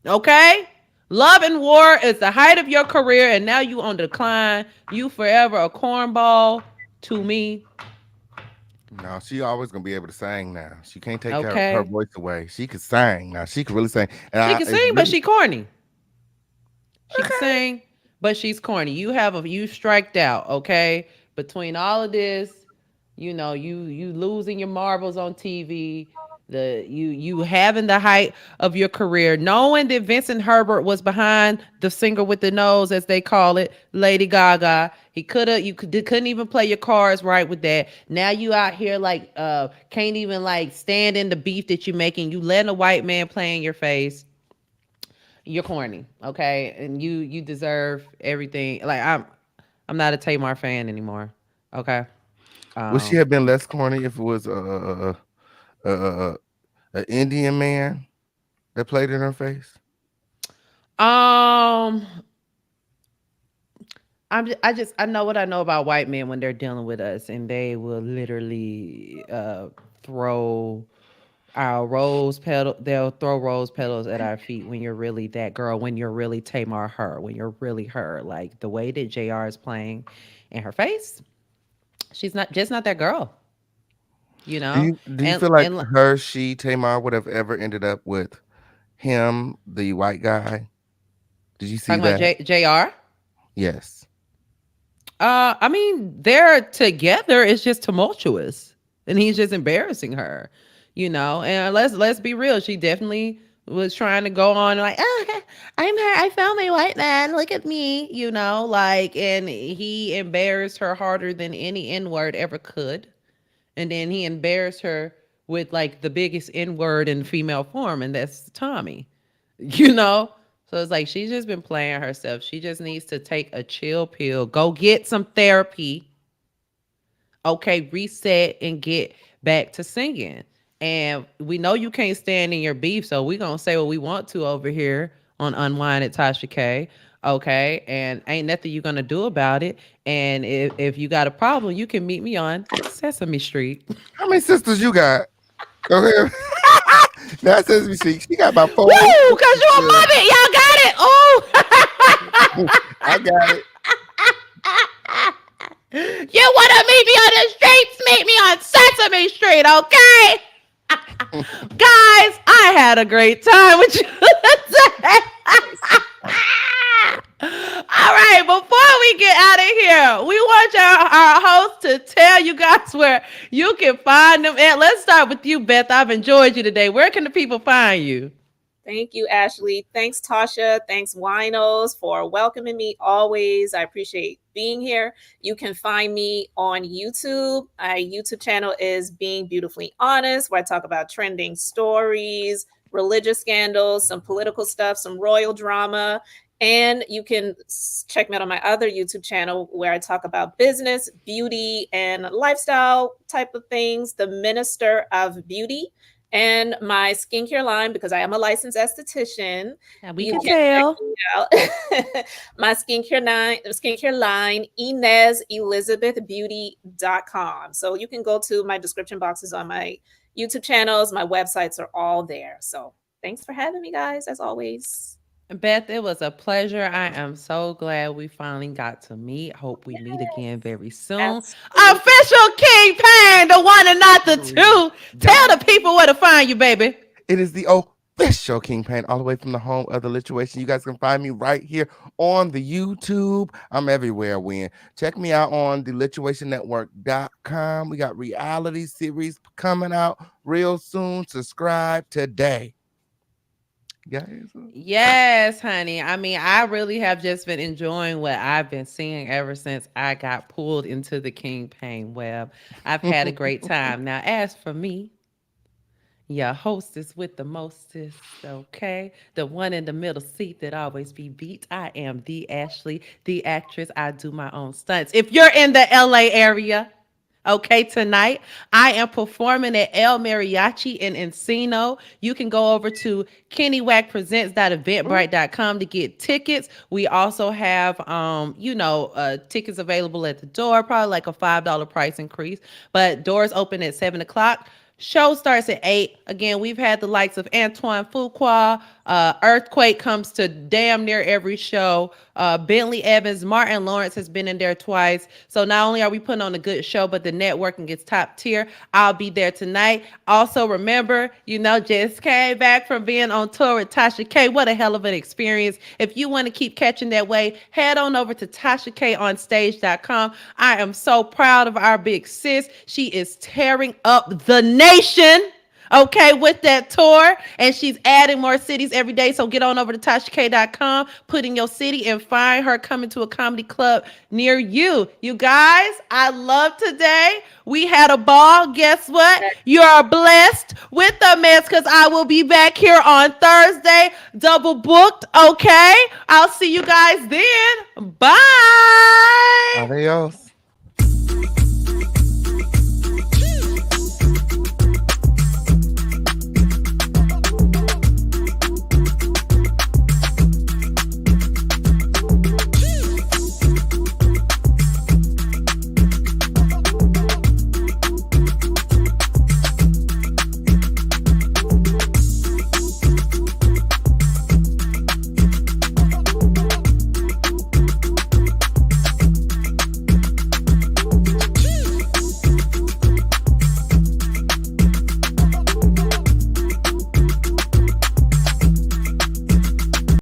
okay? Love and War is the height of your career, and now you on decline. You forever a cornball to me. No, she always gonna be able to sing now. She can't take her Okay. voice away. She could sing now. She could really sing. And She can it's sing, but really she corny. She can okay. sing, but she's corny. You striked out, okay? Between all of this, you losing your marbles on TV, you having the height of your career, knowing that Vincent Herbert was behind the singer with the nose, as they call it, Lady Gaga. He couldn't even play your cards right with that. Now you out here like can't even like stand in the beef that you're making. You letting a white man play in your face. You're corny, okay? And you deserve everything. Like I'm not a Tamar fan anymore. Okay. Would she Um have been less corny if it was a an Indian man that played in her face? um I know what I know about white men when they're dealing with us, and they will literally throw our rose petal they'll throw rose petals at our feet when you're really that girl, when you're really Tamar her, when you're really her. Like the way that JR is playing in her face, she's not that girl, you Do know? you And feel like and Tamar would have ever ended up with him, the white guy? Did you see talking about that? JR. Yes. I mean, they're together. It's just tumultuous, and he's just embarrassing her, And let's be real. She definitely was trying to go on like, oh, I'm her. I found my white man. Look at me, like, and he embarrassed her harder than any N word ever could, and then he embarrassed her with like the biggest N word in female form, and that's Tommy, you know. So it's like she's just been playing herself. She just needs to take a chill pill, go get some therapy, okay, reset and get back to singing. And we know you can't stand in your beef, so we're gonna say what we want to over here on Unwind at Tasha K. Okay, and ain't nothing you gonna do about it. And if you got a problem, you can meet me on Sesame Street. How many sisters you got? Go ahead. Now Sesame Street, she got about 4 weeks. Woo! Cause you a Muppet. Y'all got it. Oh. I got it. You wanna meet me on the streets? Meet me on Sesame Street, okay? Guys, I had a great time with you today. All right, before we get out of here, we want our host to tell you guys where you can find them at. Let's start with you, Beth. I've enjoyed you today. Where can the people find you? Thank you, Ashley. Thanks, Tasha. Thanks, Winos, for welcoming me always. I appreciate being here. You can find me on YouTube. My YouTube channel is Being Beautifully Honest, where I talk about trending stories, religious scandals, some political stuff, some royal drama. And you can check me out on my other YouTube channel where I talk about business, beauty, and lifestyle type of things, The Minister of Beauty. And my skincare line, because I am a licensed esthetician. Yeah, we can tell. My skincare line, InezElizabethBeauty.com. So you can go to my description boxes on my YouTube channels. My websites are all there. So thanks for having me, guys, as always. Beth, it was a pleasure. I am so glad we finally got to meet. Hope we meet again very soon. Absolutely. Official King Pan, the one and not the two. Tell the people where to find you, baby. It is the official King Pain, all the way from the home of the lituation. You guys can find me right here on the YouTube. I'm everywhere, Win. Check me out on the lituationnetwork.com. We got reality series coming out real soon. Subscribe today. Guys. Yes, honey. I mean, I really have just been enjoying what I've been seeing ever since I got pulled into the King Pain web. I've had a great time. Now, as for me, your hostess with the mostest, okay? The one in the middle seat that always be beat. I am the Ashley, the actress. I do my own stunts. If you're in the LA area, okay, tonight I am performing at El Mariachi in Encino. You can go over to KennyWackPresents.eventbrite.com to get tickets. We also have tickets available at the door, probably like a $5 price increase. But doors open at 7:00. Show starts at 8. Again, we've had the likes of Antoine Fuqua. Earthquake comes to damn near every show. Bentley Evans, Martin Lawrence has been in there twice. So not only are we putting on a good show, but the networking gets top tier. I'll be there tonight. Also, remember, just came back from being on tour with Tasha K. What a hell of an experience. If you want to keep catching that wave, head on over to TashaKOnStage.com. I am so proud of our big sis. She is tearing up the nation, okay, with that tour, and she's adding more cities every day. So get on over to TashaK.com, put in your city, and find her coming to a comedy club near you. You guys, I love today. We had a ball. Guess what? You are blessed with the mess, because I will be back here on Thursday, double booked, okay? I'll see you guys then. Bye. Adios.